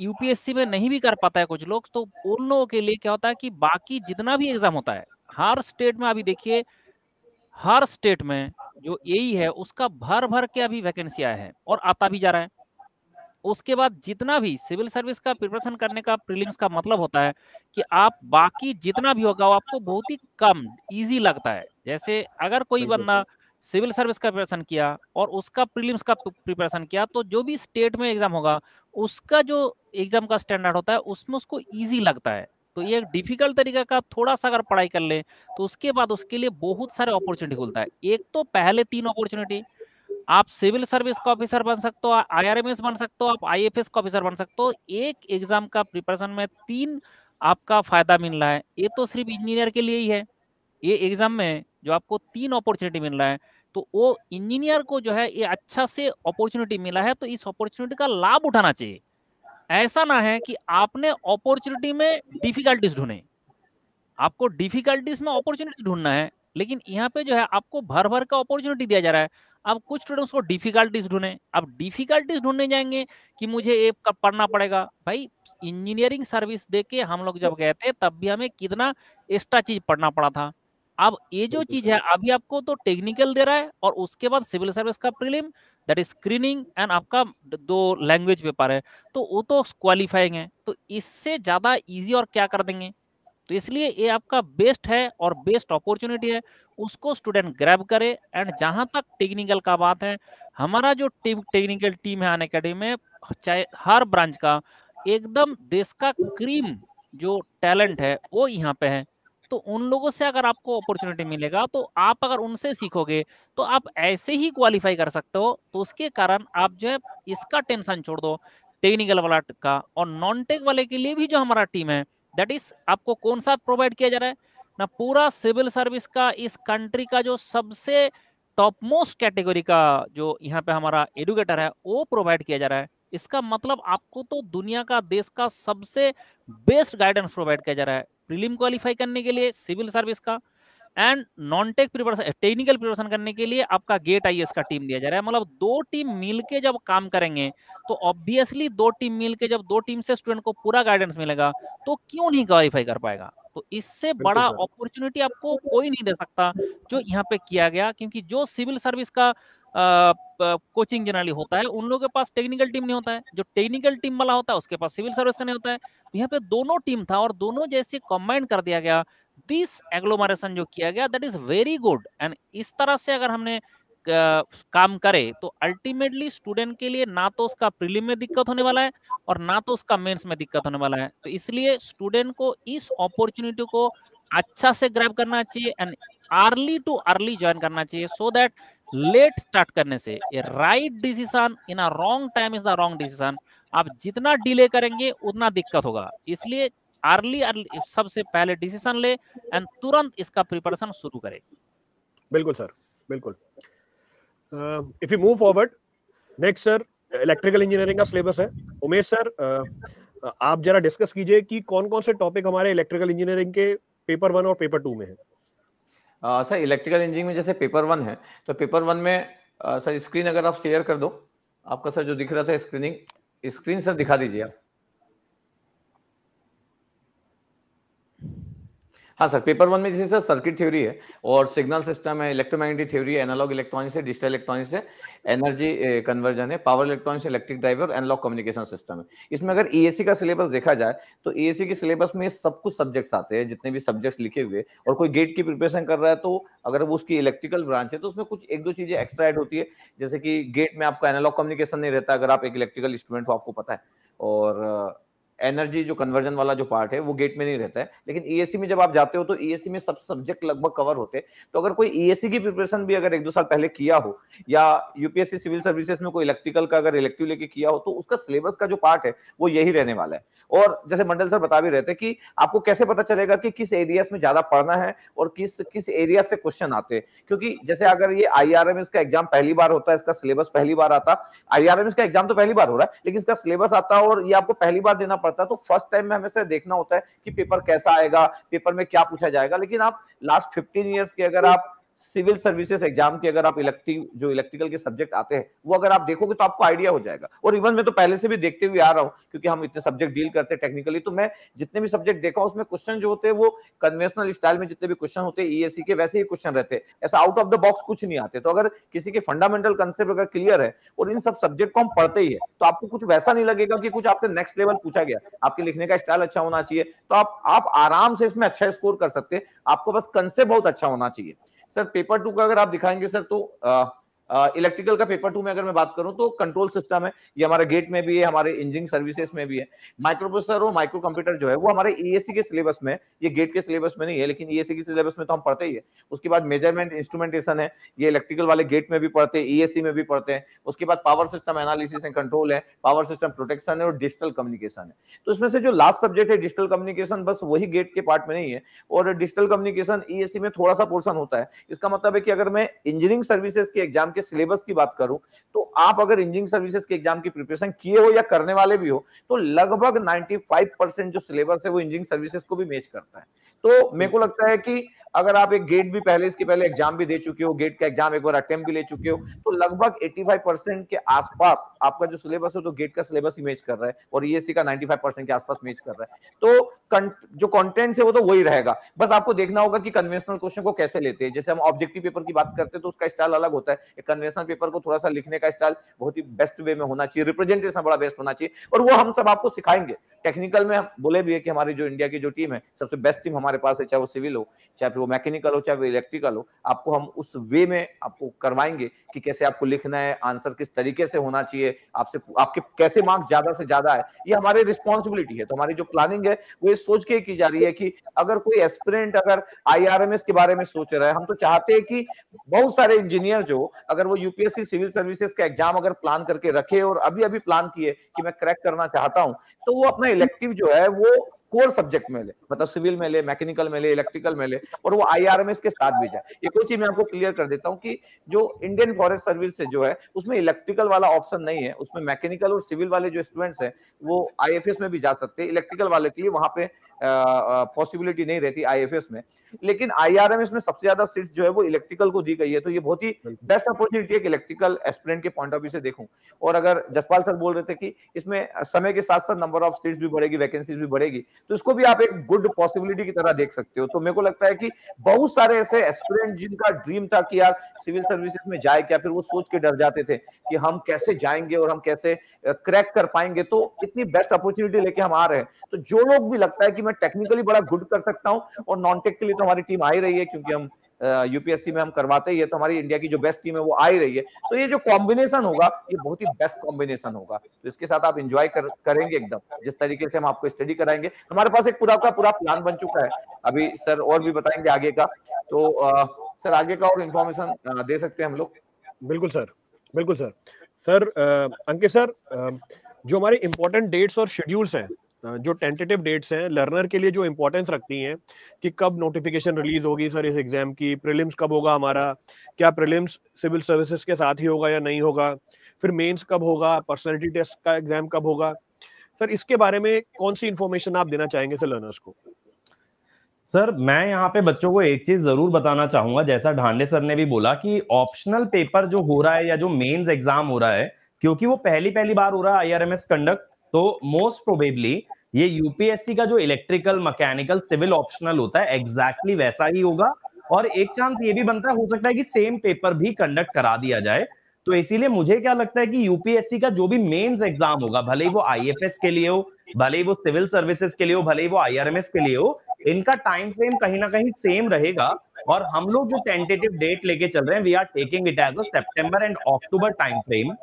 UPSC में नहीं भी कर पाता है कुछ लोग, तो उन लोगों के लिए क्या होता है कि बाकी जितना भी एग्जाम होता है हर स्टेट में, अभी देखिए हर स्टेट में जो AE है उसका भर भर के अभी वैकेंसी आया है और आता भी जा रहा है। उसके बाद जितना भी सिविल सर्विस का प्रिपरेशन करने का प्रीलिम्स का मतलब होता है कि आप बाकी जितना भी होगा वो आपको बहुत ही कम इजी लगता है। जैसे अगर कोई बंदा सिविल सर्विस का प्रिपरेशन किया और उसका प्रीलिम्स का प्रिपरेशन किया, तो जो भी स्टेट में एग्जाम होगा उसका जो एग्जाम का स्टैंडर्ड होता है उसमें उसको इजी लगता है। तो ये एक डिफिकल्ट तरीका का थोड़ा सा अगर पढ़ाई कर ले तो उसके बाद उसके लिए बहुत सारे अपॉर्चुनिटी खुलता है। एक तो पहले 3 अपॉर्चुनिटी, आप सिविल सर्विस का ऑफिसर बन सकते हो, IRMS बन सकते हो, आप IFS का ऑफिसर बन सकते हो। एक एग्जाम का प्रिपरेशन में 3 आपका फायदा मिल रहा है। ये तो सिर्फ इंजीनियर के लिए ही है। ये एग्जाम में जो आपको 3 अपॉर्चुनिटी मिल रहा है, तो वो इंजीनियर को जो है ये अच्छा से अपॉर्चुनिटी मिला है, तो इस अपॉर्चुनिटी का लाभ उठाना चाहिए। ऐसा ना है कि आपने अपॉर्चुनिटी में डिफिकल्टीज ढूंढे, आपको डिफिकल्टीज में अपॉर्चुनिटी ढूंढना है, लेकिन यहाँ पे जो है आपको भर भर का अपॉर्चुनिटी दिया जा रहा है। अब कुछ स्टूडेंट्स को डिफिकल्टीज ढूंढे, अब डिफिकल्टीज ढूंढने जाएंगे कि मुझे ये कब पढ़ना पड़ेगा। भाई इंजीनियरिंग सर्विस देके हम लोग जब गए थे तब भी हमें कितना एक्स्ट्रा चीज पढ़ना पड़ा था। अब ये जो चीज है अभी आपको तो टेक्निकल दे रहा है, और उसके बाद सिविल सर्विस का prelim, that is screening, and आपका 2 लैंग्वेज पेपर है, तो वो तो क्वालिफाइंग है। तो इससे ज्यादा इजी और क्या कर देंगे। तो इसलिए ये आपका बेस्ट है और बेस्ट अपॉर्चुनिटी है, उसको स्टूडेंट ग्रैब करे। एंड जहां तक टेक्निकल का बात है, हमारा जो टेक्निकल टीम है अनअकैडमी में, चाहे हर ब्रांच का एकदम देश का क्रीम जो टैलेंट है वो यहाँ पे है। तो उन लोगों से अगर आपको अपॉर्चुनिटी मिलेगा, तो आप अगर उनसे सीखोगे तो आप ऐसे ही क्वालिफाई कर सकते हो। तो उसके कारण आप जो है इसका टेंशन छोड़ दो टेक्निकल वाला का। और नॉन टेक वाले के लिए भी जो हमारा टीम है, दैट इज आपको कौन सा प्रोवाइड किया जा रहा है ना, पूरा सिविल सर्विस का इस कंट्री का जो सबसे टॉप मोस्ट कैटेगरी का जो यहाँ पे हमारा एजुकेटर है वो प्रोवाइड किया जा रहा है। इसका मतलब आपको तो दुनिया का देश का सबसे बेस्ट गाइडेंस प्रोवाइड किया जा रहा है प्रीलिम क्वालिफाई करने के लिए सिविल सर्विस का, and non tech preparation technical preparation करने के लिए आपका गेट आईएएस का टीम दिया जा रहा है। मतलब 2 टीम मिलके जब काम करेंगे, तो ऑब्वियसली 2 टीम मिलके जब 2 टीम से स्टूडेंट को पूरा गाइडेंस मिलेगा, तो क्यों नहीं क्वालिफाई कर पाएगा। तो इससे बड़ा अपॉर्चुनिटी आपको कोई नहीं दे सकता जो यहाँ पे किया गया। क्योंकि जो सिविल सर्विस का कोचिंग जनरली होता है, उन लोगों के पास टेक्निकल टीम नहीं होता है, जो टेक्निकल टीम वाला होता है उसके पास सिविल सर्विस का नहीं होता है। तो यहाँ पे दोनों टीम था और दोनों जैसे कंबाइन कर दिया गया, दिस एग्लोमरेशन जो किया गया, that is very good. And इस तरह से अगर हमने काम करे तो अल्टीमेटली स्टूडेंट के लिए ना तो उसका प्रीलिम में दिक्कत होने वाला है और ना तो उसका मेंस में दिक्कत होने वाला है। तो इसलिए स्टूडेंट को इस अपॉर्चुनिटी को अच्छा से ग्रैब करना चाहिए and early to early join करना चाहिए, सो दैट लेट स्टार्ट करने से a right decision in a wrong time is the wrong decision. आप जितना डिले करेंगे उतना दिक्कत होगा। इसलिए अर्ली सबसे पहले डिसीजन ले एंड तुरंत इसका प्रिपरेशन शुरू करें। बिल्कुल सर, बिल्कुल। If you move forward, next sir electrical engineering का सिलेबस है। उमेश सर, आप जरा डिस्कस कीजिए कि कौन कौन से टॉपिक हमारे इलेक्ट्रिकल इंजीनियरिंग के पेपर 1 और पेपर 2 में है। सर इलेक्ट्रिकल इंजीनियरिंग में जैसे पेपर 1 है, तो पेपर 1 में सर स्क्रीन अगर आप शेयर कर दो, आपका सर जो दिख रहा था स्क्रीन सर दिखा दीजिए आप। हाँ सर, पेपर 1 में जैसे सर सर्किट थ्योरी है और सिग्नल सिस्टम है, इलेक्ट्रोमैग्नेटिक थ्योरी है, एनालॉग इलेक्ट्रॉनिक्स है, डिजिटल इलेक्ट्रॉनिक्स है, एनर्जी कन्वर्जन है, power electronics, electric driver, analogue communication system है। इसमें अगर ईएससी का सिलेबस देखा जाए तो ईएससी के सिलेबस में सब कुछ सब्जेक्ट्स आते हैं, जितने भी सब्जेक्ट्स लिखे हुए। और कोई गेट की प्रिपरेशन कर रहा है तो अगर वो उसकी इलेक्ट्रिकल ब्रांच है तो उसमें कुछ 1-2 चीजें एक्स्ट्रा ऐड होती है, जैसे कि गेट में आपका एनालॉग कम्युनिकेशन नहीं रहता अगर आप एक इलेक्ट्रिकल स्टूडेंट हो, आपको पता है। और एनर्जी जो कन्वर्जन वाला जो पार्ट है वो गेट में नहीं रहता है। लेकिन ईएससी में जब आप जाते हो तो ईएससी में सब सब्जेक्ट लगभग कवर होते हैं। तो अगर कोई ईएससी की प्रिपरेशन भी अगर 1-2 साल पहले किया हो, या यूपीएससी सिविल सर्विसेज में कोई इलेक्ट्रिकल का अगर इलेक्टिव लेके किया हो, तो उसका सिलेबस का जो पार्ट है वो यही रहने वाला है। और जैसे मंडल सर बता भी रहे थे कि आपको कैसे पता चलेगा कि किस एरियाज में ज्यादा पढ़ना है और किस एरिया से क्वेश्चन आते हैं। क्योंकि जैसे अगर ये आईआरएमएस का एग्जाम पहली बार होता है, इसका सिलेबस पहली बार आता, आईआरएमएस का एग्जाम तो पहली बार हो रहा है लेकिन इसका सिलेबस आता है और ये आपको पहली बार देना पड़ता है, तो फर्स्ट टाइम हमें से देखना होता है कि पेपर कैसा आएगा, पेपर में क्या पूछा जाएगा। लेकिन आप लास्ट 15 इयर्स के अगर आप सिविल सर्विसेज एग्जाम के अगर आप इलेक्ट्रिकल के सब्जेक्ट आते हैं वो अगर आप देखोगे तो आपको आइडिया हो जाएगा। और इवन मैं तो पहले से भी देखते हुए आ रहा हूं क्योंकि हम इतने सब्जेक्ट डील करते हैं टेक्निकली, तो मैं जितने भी सब्जेक्ट देखा उसमें क्वेश्चन जो होते हैं वो कन्वेंशनल स्टाइल में जितने भी क्वेश्चन होते हैं ईएससी के वैसे ही क्वेश्चन रहते हैं, ऐसा आउट ऑफ द बॉक्स कुछ नहीं आते। तो अगर किसी के फंडामेंटल कंसेप्ट अगर क्लियर है और इन सब सब्जेक्ट को हम पढ़ते ही है तो आपको कुछ वैसा नहीं लगेगा कि कुछ आपसे नेक्स्ट लेवल पूछा गया। आपके लिखने का स्टाइल अच्छा होना चाहिए तो आप आराम से इसमें अच्छा स्कोर कर सकते हैं। आपको बस कंसेप्ट बहुत अच्छा होना चाहिए। सर पेपर 2 का अगर आप दिखाएंगे सर तो इलेक्ट्रिकल का पेपर 2 में अगर मैं बात करूं तो कंट्रोल सिस्टम है, ये हमारे गेट में भी है, हमारे इंजीनियरिंग सर्विसेज में भी है। माइक्रो प्रोसेसर और माइक्रो कंप्यूटर जो है वो हमारे ईएससी के सिलेबस में, ये गेट के सिलेबस में नहीं है, लेकिन ईएससी के सिलेबस में तो हम पढ़ते ही है। उसके बाद मेजरमेंट इंस्ट्रूमेंटेशन है, ये इलेक्ट्रिकल वाले गेट में भी पढ़ते हैं, ईएससी में भी पढ़ते हैं। उसके बाद power system analysis and control है, पावर सिस्टम प्रोटेक्शन है और डिजिटल कम्युनिकेशन है। तो इसमें से जो लास्ट सब्जेक्ट है डिजिटल कम्युनिकेशन, बस वही गेट के पार्ट में नहीं है, और डिजिटल कम्युनिकेशन ईएससी में थोड़ा सा पोर्शन होता है। इसका मतलब है कि अगर मैं इंजीनियरिंग सर्विसेज के एग्जाम के सिलेबस की बात करूं तो आप अगर इंजीनियरिंग सर्विसेज के एग्जाम की प्रिपरेशन किए हो या करने वाले भी हो तो लगभग 95% जो सिलेबस है वो इंजीनियरिंग सर्विसेज को भी मैच करता है। तो मेरे को लगता है कि अगर आप एक गेट भी पहले, इसके पहले एग्जाम भी दे चुके हो, गेट का एग्जाम एक बार अटेम्प्ट भी ले चुके हो, तो लगभग 85% के आसपास आपका जो सिलेबस है तो गेट का सिलेबस ही मैच कर रहा है, और ईएससी का 95% के आसपास मैच कर रहा है। तो जो कंटेंट है वो तो वही रहेगा, बस आपको देखना होगा कि कन्वेंशनल क्वेश्चन को कैसे लेते हैं। जैसे हम ऑब्जेक्टिव पेपर की बात करते हैं तो उसका स्टाइल अलग होता है, कन्वेंशनल पेपर को थोड़ा सा लिखने का स्टाइल बहुत ही बेस्ट वे में होना चाहिए, रिप्रेजेंटेशन बड़ा बेस्ट होना चाहिए, और वो हम सब आपको सिखाएंगे। टेक्निकल में हम बोले भी है कि हमारी जो इंडिया की जो टीम है सबसे बेस्ट टीम हमारे पास है, चाहे वो सिविल हो, चाहे वो मैकेनिकल हो, चाहे वो इलेक्ट्रिकल हो, आपको हम उस वे में आपको करवाएंगे कि कैसे आपको लिखना है, आंसर किस तरीके से होना चाहिए, आपसे आपके कैसे मार्क्स ज्यादा से ज्यादा है, ये हमारी रिस्पॉन्सिबिलिटी है। तो हमारी जो प्लानिंग है वो ये सोच के की जा रही है कि अगर कोई एस्पिरेंट अगर आईआरएमएस के बारे में सोच रहा है, हम तो चाहते हैं कि बहुत सारे इंजीनियर जो अगर वो यूपीएससी सिविल सर्विसेज का एग्जाम अगर प्लान करके रखे और अभी अभी प्लान किए कि मैं क्रैक करना चाहता हूं, तो वो अपना इलेक्टिव जो है वो कोर सब्जेक्ट में ले, मतलब सिविल में ले, मैकेनिकल में ले, इलेक्ट्रिकल में ले, और वो आईआरएमएस के साथ भी जाए। एक और चीज मैं आपको क्लियर कर देता हूं कि जो इंडियन फॉरेस्ट सर्विस से जो है उसमें इलेक्ट्रिकल वाला ऑप्शन नहीं है, उसमें मैकेनिकल और सिविल वाले जो स्टूडेंट्स हैं वो आईएफएस में भी जा सकते हैं। इलेक्ट्रिकल वाले के लिए वहां पे पॉसिबिलिटी नहीं रहती आईएफएस में, लेकिन आईआरएमएस में सबसे ज्यादा सीट्स जो है वो इलेक्ट्रिकल को दी गई है। तो ये बहुत ही बेस्ट अपॉर्चुनिटी है कि इलेक्ट्रिकल एस्पिरेंट के पॉइंट ऑफ व्यू से देखूं। और अगर जसपाल सर बोल रहे थे कि इसमें समय के साथ साथ नंबर ऑफ सीट्स भी बढ़ेगी, वैकेंसीज भी बढ़ेगी, तो इसको भी आप एक गुड पॉसिबिलिटी की तरह देख सकते हो। तो मेरे को लगता है कि बहुत सारे ऐसे एस्पिरेंट जिनका ड्रीम था कि यार सिविल सर्विसेज में जाए क्या, फिर वो सोच के डर जाते थे कि हम कैसे जाएंगे और हम कैसे क्रैक कर पाएंगे, तो इतनी बेस्ट अपॉर्चुनिटी लेके हम आ रहे हैं। तो जो लोग भी लगता है कि मैं टेक्निकली बड़ा गुड कर सकता हूं, और नॉन टेक के लिए तो हमारी टीम आ ही रही है, क्योंकि हम यूपीएससी में हम करवाते ही है, तो हमारी इंडिया की जो बेस्ट टीम है वो आ ही रही है। तो ये जो कॉम्बिनेशन होगा ये बहुत ही बेस्ट कॉम्बिनेशन होगा, तो इसके साथ आप एंजॉय करेंगे एकदम, जिस तरीके से हम आपको स्टडी कराएंगे। हमारे पास एक पूरा का पूरा प्लान बन चुका है, अभी सर और भी बताएंगे आगे का। तो सर आगे का और इन्फॉर्मेशन दे सकते हैं हम लोग? बिल्कुल सर, बिल्कुल सर। सर अंकित सर, जो हमारे इंपॉर्टेंट डेट्स और शेड्यूल्स हैं, जो टेंटेटिव डेट्स हैं लर्नर के लिए जो इंपॉर्टेंस रखती हैं कि कब नोटिफिकेशन रिलीज होगी सर इस एग्जाम की, प्रीलिम्स कब होगा हमारा, क्या प्रीलिम्स सिविल सर्विसेज के साथ ही होगा या नहीं होगा, फिर मेंस कब होगा, पर्सनालिटी टेस्ट का एग्जाम कब होगा, सर इसके बारे में कौन सी इंफॉर्मेशन आप देना चाहेंगे सर लर्नर्स को? सर मैं यहाँ पे बच्चों को एक चीज जरूर बताना चाहूंगा, जैसा ढांडे सर ने भी बोला कि ऑप्शनल पेपर जो हो रहा है या जो मेंस एग्जाम हो रहा है, क्योंकि वो पहली बार हो रहा है आईआरएमएस कंडक्ट, तो मोस्ट प्रोबेबली ये यूपीएससी का जो इलेक्ट्रिकल, मैकेनिकल, सिविल ऑप्शनल होता है एग्जैक्टली वैसा ही होगा। और एक चांस ये भी बनता है, हो सकता है कि सेम पेपर भी कंडक्ट करा दिया जाए। तो इसीलिए मुझे क्या लगता है कि यूपीएससी का जो भी मेंस एग्जाम होगा, भले ही वो आईएफएस के लिए हो, भले ही वो सिविल सर्विसेज के लिए हो, भले ही वो आईआरएमएस के लिए हो, इनका टाइम फ्रेम कहीं ना कहीं सेम रहेगा। और हम लोग जो टेंटेटिव डेट लेके चल रहे हैं, we are taking it as a September and October time frame.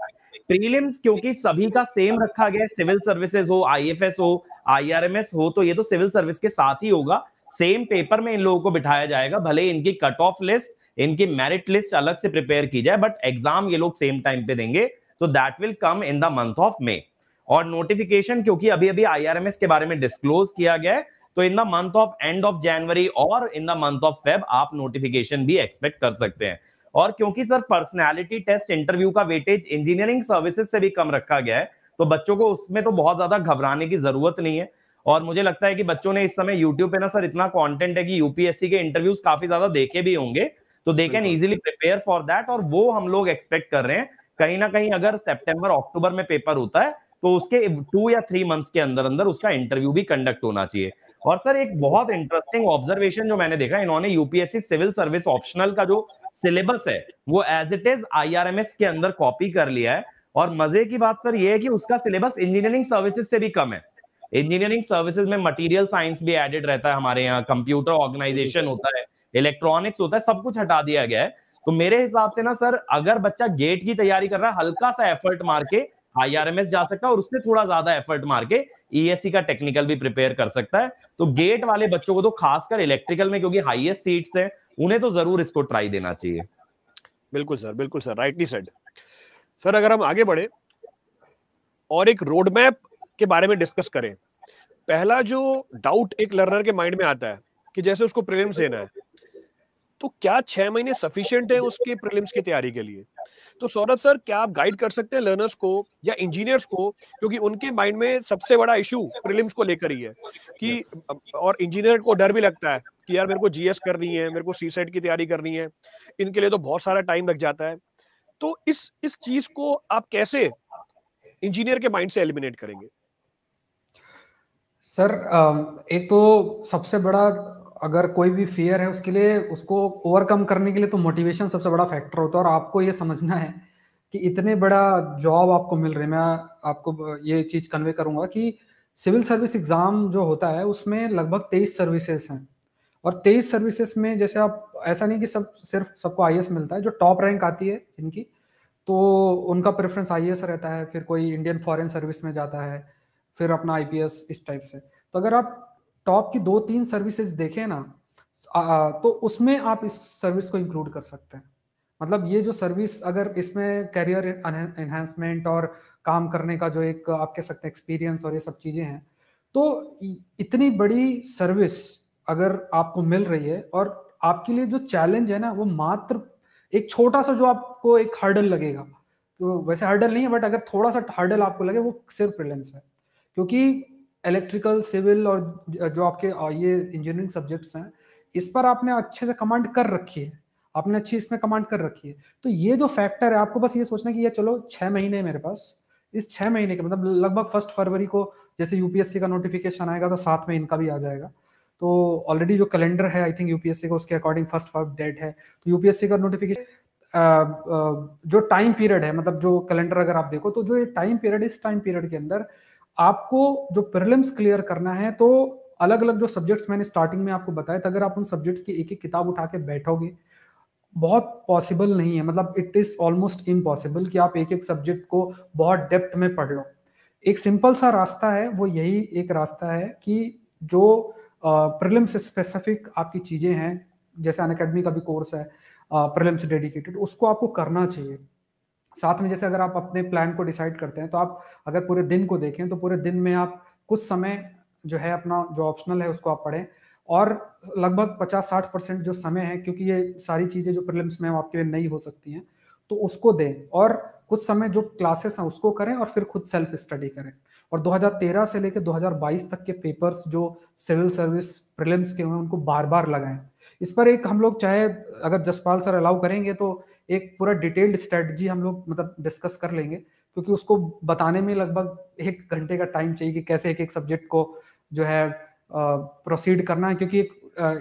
Prelims क्योंकि सभी का सेम रखा गया है, सिविल सर्विसेज हो, आईएफएस हो, आईआरएमएस हो, तो ये तो सिविल सर्विस के साथ ही होगा। सेम पेपर में इन लोगों को बिठाया जाएगा, भले इनकी कट ऑफ लिस्ट, इनकी मेरिट लिस्ट अलग से प्रिपेयर की जाए, बट एग्जाम ये लोग सेम टाइम पे देंगे। तो that will come in the month of May. और नोटिफिकेशन क्योंकि अभी अभी आईआरएमएस के बारे में डिस्क्लोज किया गया है, तो in the month of end of January और in the month of Feb आप नोटिफिकेशन भी एक्सपेक्ट कर सकते हैं। और क्योंकि सर पर्सनालिटी टेस्ट इंटरव्यू का वेटेज इंजीनियरिंग सर्विसेज से भी कम रखा गया है, तो बच्चों को उसमें तो बहुत ज्यादा घबराने की जरूरत नहीं है। और मुझे लगता है कि बच्चों ने इस समय यूट्यूब पे ना सर इतना कंटेंट है कि यूपीएससी के इंटरव्यूज काफी ज्यादा देखे भी होंगे, तो they can easily prepare for that. और वो हम लोग एक्सपेक्ट कर रहे हैं कहीं ना कहीं अगर सितंबर अक्टूबर में पेपर होता है तो उसके 2 या 3 मंथ्स के अंदर अंदर उसका इंटरव्यू भी कंडक्ट होना चाहिए। और सर एक बहुत इंटरेस्टिंग ऑब्जर्वेशन जो मैंने देखा, इन्होंने यूपीएससी सिविल सर्विस ऑप्शनल का जो सिलेबस है वो एज इट इज आईआरएमएस के अंदर कॉपी कर लिया है। और मजे की बात सर ये है कि उसका सिलेबस इंजीनियरिंग सर्विसेज से भी कम है। इंजीनियरिंग सर्विसेज में मटेरियल साइंस भी एडेड रहता है हमारे यहाँ, कंप्यूटर ऑर्गेनाइजेशन होता है, इलेक्ट्रॉनिक्स होता है, सब कुछ हटा दिया गया है। तो मेरे हिसाब से ना सर, अगर बच्चा गेट की तैयारी कर रहा है, हल्का सा एफर्ट मार के IRMS जा सकता है और उससे थोड़ा ज्यादा एफर्ट मार के ESC का टेक्निकल भी प्रिपेयर कर सकता है। तो गेट वाले बच्चों को तो खासकर इलेक्ट्रिकल में, क्योंकि हाईएस्ट सीट्स हैं, उन्हें तो जरूर इसको ट्राई देना चाहिए। बिल्कुल सर, राइटली सेड। सर अगर हम आगे बढ़े और एक रोड मैप के बारे में डिस्कस करें, पहला जो डाउट एक लर्नर के माइंड में आता है कि जैसे उसको प्रीलिम्स देना है, तो क्या 6 महीने सफिशिएंट है उसके प्रीलिम्स की तैयारी के लिए? तो सौरभ सर, क्या आप गाइड कर सकते हैं लर्नर्स को या इंजीनियर्स को, क्योंकि उनके माइंड में सबसे बड़ा इशू प्रीलिम्स को लेकर ही है कि, और इंजीनियर को डर भी लगता है कि यार मेरे को GS करनी है, मेरे को CSET की तैयारी करनी है, इनके लिए तो बहुत सारा टाइम लग जाता है। तो इस चीज को आप कैसे इंजीनियर के माइंड से एलिमिनेट करेंगे? सर एक तो सबसे बड़ा, अगर कोई भी फियर है उसके लिए, उसको ओवरकम करने के लिए तो मोटिवेशन सबसे बड़ा फैक्टर होता है। और आपको ये समझना है कि इतने बड़ा जॉब आपको मिल रही है। मैं आपको ये चीज कन्वे करूंगा कि सिविल सर्विस एग्जाम जो होता है उसमें लगभग 23 सर्विसेज हैं, और 23 सर्विसेज में जैसे आप, ऐसा नहीं कि सिर्फ सबको IAS मिलता है। जो टॉप रैंक आती है जिनकी, तो उनका प्रेफरेंस IAS रहता है, फिर कोई इंडियन फॉरेन सर्विस में जाता है, फिर अपना IPS, इस टाइप से। तो अगर आप टॉप की 2-3 सर्विसेज देखें ना, तो उसमें आप इस सर्विस को इंक्लूड कर सकते हैं। मतलब ये जो सर्विस, अगर इसमें करियर एनहांसमेंट और काम करने का जो एक आप कह सकते हैं एक्सपीरियंस और ये सब चीजें हैं, तो इतनी बड़ी सर्विस अगर आपको मिल रही है, और आपके लिए जो चैलेंज है ना, वो मात्र एक छोटा सा जो आपको एक हर्डल लगेगा, तो वैसे हर्डल नहीं है, बट अगर थोड़ा सा हर्डल आपको लगे, वो सिर्फ प्रीलिम्स है। क्योंकि इलेक्ट्रिकल, सिविल और जो आपके ये इंजीनियरिंग सब्जेक्ट्स हैं, इस पर आपने अच्छे से कमांड कर रखी है, आपने अच्छी इसमें कमांड कर रखी है। तो ये जो फैक्टर है, आपको बस ये सोचना कि ये चलो 6 महीने मेरे पास, इस 6 महीने के मतलब लगभग 1 फरवरी को जैसे UPSC का नोटिफिकेशन आएगा, तो साथ में इनका भी आ जाएगा। तो ऑलरेडी जो कैलेंडर है आई थिंक UPSC का, उसके अकॉर्डिंग 1 फरवरी डेट है। तो UPSC का नोटिफिकेशन जो टाइम पीरियड है, मतलब जो कैलेंडर अगर आप देखो, तो जो ये टाइम पीरियड, इस टाइम पीरियड के अंदर आपको जो प्रीलिम्स क्लियर करना है, तो अलग अलग जो सब्जेक्ट्स मैंने स्टार्टिंग में आपको बताया था, अगर आप उन सब्जेक्ट्स की एक एक किताब उठा के बैठोगे, बहुत पॉसिबल नहीं है, मतलब इट इज ऑलमोस्ट इम्पॉसिबल कि आप एक एक सब्जेक्ट को बहुत डेप्थ में पढ़ लो। एक सिंपल सा रास्ता है, वो यही एक रास्ता है कि जो प्रीलिम्स स्पेसिफिक आपकी चीजें हैं, जैसे अनअकैडमी का भी कोर्स है प्रीलिम्स डेडिकेटेड, उसको आपको करना चाहिए। साथ में जैसे अगर आप अपने प्लान को डिसाइड करते हैं, तो आप अगर पूरे दिन को देखें, तो पूरे दिन में आप कुछ समय जो है अपना जो ऑप्शनल है उसको आप पढ़ें, और लगभग 50-60% जो समय है, क्योंकि ये सारी चीजें जो प्रीलिम्स में आपके लिए नई हो सकती हैं, तो उसको दें, और कुछ समय जो क्लासेस हैं उसको करें, और फिर खुद सेल्फ स्टडी करें। और 2013 से लेकर 2022 तक के पेपर्स जो सिविल सर्विस प्रीलिम्स के हुए, उनको बार बार लगाएं। इस पर एक हम लोग, चाहे अगर जसपाल सर अलाउ करेंगे, तो एक पूरा डिटेल्ड स्ट्रेटजी हम लोग मतलब डिस्कस कर लेंगे, क्योंकि उसको बताने में लगभग 1 घंटे का टाइम चाहिए कि कैसे एक एक सब्जेक्ट को जो है प्रोसीड करना है, क्योंकि एक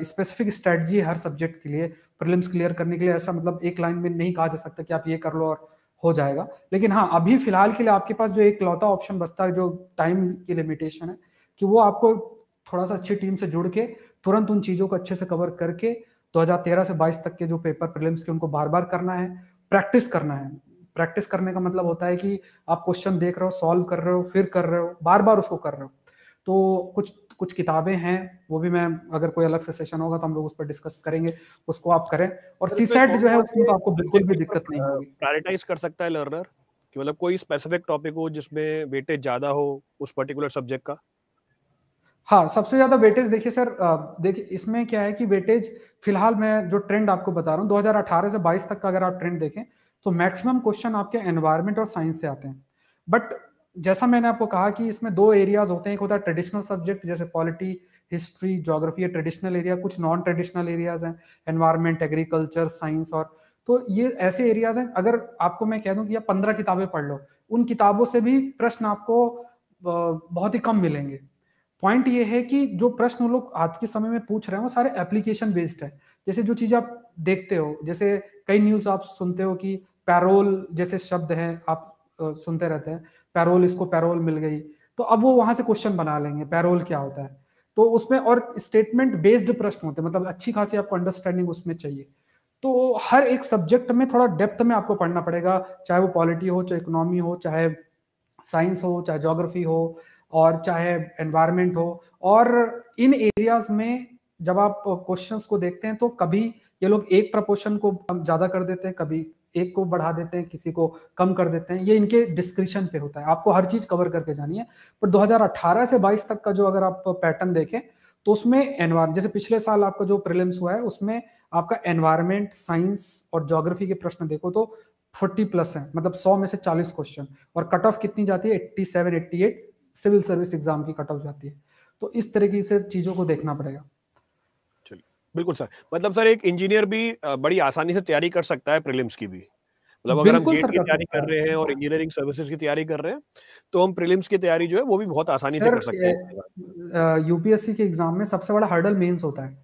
स्पेसिफिक स्ट्रेटजी हर सब्जेक्ट के लिए प्रीलिम्स क्लियर करने के लिए। ऐसा मतलब एक लाइन में नहीं कहा जा सकता कि आप ये कर लो और हो जाएगा। लेकिन हाँ, अभी फिलहाल के लिए आपके पास जो एक लौता ऑप्शन बचता है, जो टाइम की लिमिटेशन है, कि वो आपको थोड़ा सा अच्छी टीम से जुड़ के तुरंत उन चीजों को अच्छे से कवर करके 2013 से 22 तक के जो पेपर प्रीलिम्स के, उनको बार बार करना है, प्रैक्टिस करना है। प्रैक्टिस करने का मतलब होता है कि आप क्वेश्चन देख रहे हो, सॉल्व कर रहे हो, फिर कर रहे हो, बार बार उसको कर रहे हो। तो कुछ किताबें हैं, वो भी मैं, अगर कोई अलग से सेशन होगा तो हम लोग उस पर डिस्कस करेंगे, उसको आप करें। और CSET जो है उसमें तो आपको बिल्कुल भी दिक्कत नहीं होगी। प्रायोरिटाइज कर सकता है लर्नर कि मतलब कोई स्पेसिफिक टॉपिक हो जिसमें वेटेज ज्यादा हो उस पर्टिकुलर सब्जेक्ट का? हाँ, सबसे ज्यादा वेटेज देखिए सर, देखिए इसमें क्या है कि वेटेज, फिलहाल मैं जो ट्रेंड आपको बता रहा हूँ 2018 से 22 तक का अगर आप ट्रेंड देखें, तो मैक्सिमम क्वेश्चन आपके एनवायरनमेंट और साइंस से आते हैं। बट जैसा मैंने आपको कहा कि इसमें 2 एरियाज होते हैं, एक होता है ट्रेडिशनल सब्जेक्ट जैसे polity, history, geography, traditional area, कुछ नॉन ट्रेडिशनल एरियाज हैं, एनवायरनमेंट, एग्रीकल्चर, साइंस, और तो ये ऐसे एरियाज हैं। अगर आपको मैं कह दूं कि आप 15 किताबें पढ़ लो, उन किताबों से भी प्रश्न आपको बहुत ही कम मिलेंगे। पॉइंट ये है कि जो प्रश्न लोग आज के समय में पूछ रहे हैं, वो सारे एप्लीकेशन बेस्ड है। जैसे जो चीज आप देखते हो, जैसे कई न्यूज आप सुनते हो कि पैरोल जैसे शब्द है, आप सुनते रहते हैं, पैरोल, इसको पैरोल मिल गई, तो अब वो वहां से क्वेश्चन बना लेंगे, पैरोल क्या होता है। तो उसमें और स्टेटमेंट बेस्ड प्रश्न होते हैं, मतलब अच्छी खासी आपको अंडरस्टैंडिंग उसमें चाहिए। तो हर एक सब्जेक्ट में थोड़ा डेप्थ में आपको पढ़ना पड़ेगा, चाहे वो पॉलिटी हो, चाहे इकोनॉमी हो, चाहे साइंस हो, चाहे ज्योग्राफी हो, और चाहे एनवायरनमेंट हो। और इन एरियाज में जब आप क्वेश्चंस को देखते हैं तो कभी ये लोग एक प्रपोर्शन को ज्यादा कर देते हैं, कभी एक को बढ़ा देते हैं, किसी को कम कर देते हैं, ये इनके डिस्क्रिप्शन पे होता है। आपको हर चीज कवर करके जानी है। पर 2018 से 22 तक का जो अगर आप पैटर्न देखें तो उसमें एनवायरमेंट, जैसे पिछले साल आपका जो प्रीलिम्स हुआ है उसमें आपका एनवायरमेंट, साइंस और ज्योग्राफी के प्रश्न देखो तो 40+ है, मतलब 100 में से 40 क्वेश्चन। और कट ऑफ कितनी जाती है? 87, 88 सिविल सर्विस एग्जाम की कट ऑफ जाती है। तो इस तरीके से चीजों को देखना पड़ेगा। चलिए, बिल्कुल सर। मतलब सर एक इंजीनियर भी बड़ी आसानी से तैयारी कर सकता है प्रीलिम्स की भी। मतलब अगर हम गेट की तैयारी कर रहे हैं और इंजीनियरिंग सर्विसेज की तैयारी कर रहे हैं तो हम प्रीलिम्स की तैयारी जो है वो भी बहुत आसानी से कर सकते हैं। यूपीएससी के एग्जाम में सबसे बड़ा हर्डल मेंस होता है।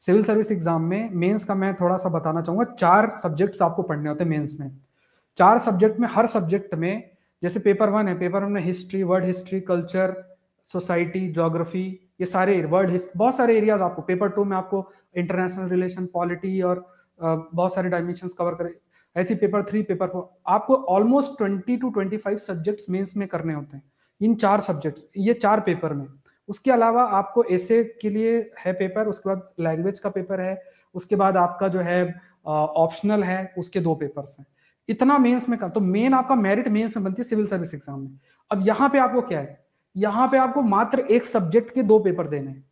सिविल सर्विस एग्जाम में मेंस का मैं थोड़ा सा बताना चाहूंगा। 4 सब्जेक्ट्स आपको पढ़ने होते हैं मेंस में। 4 सब्जेक्ट में, हर सब्जेक्ट में, जैसे पेपर 1 है, पेपर 1 में history, world history, culture, society, geography, ये सारे बहुत सारे एरियाज आपको। पेपर 2 में आपको इंटरनेशनल रिलेशन, पॉलिटी और बहुत सारे डायमेंशंस कवर करें। ऐसी पेपर 3, पेपर 4 आपको ऑलमोस्ट 20 to 25 सब्जेक्ट्स मेंस में करने होते हैं, इन 4 सब्जेक्ट्स, ये 4 पेपर में। उसके अलावा आपको एसे के लिए है पेपर, उसके बाद लैंग्वेज का पेपर है, उसके बाद आपका जो है ऑप्शनल है, उसके 2 पेपर्स हैं। इतना मेंस में कर, तो मेन आपका मेरिट मेंस में बनती है सिविल सर्विस एग्जाम में। अब यहाँ पे आपको क्या है, यहाँ पे आपको मात्र एक सब्जेक्ट के 2 पेपर देने हैं।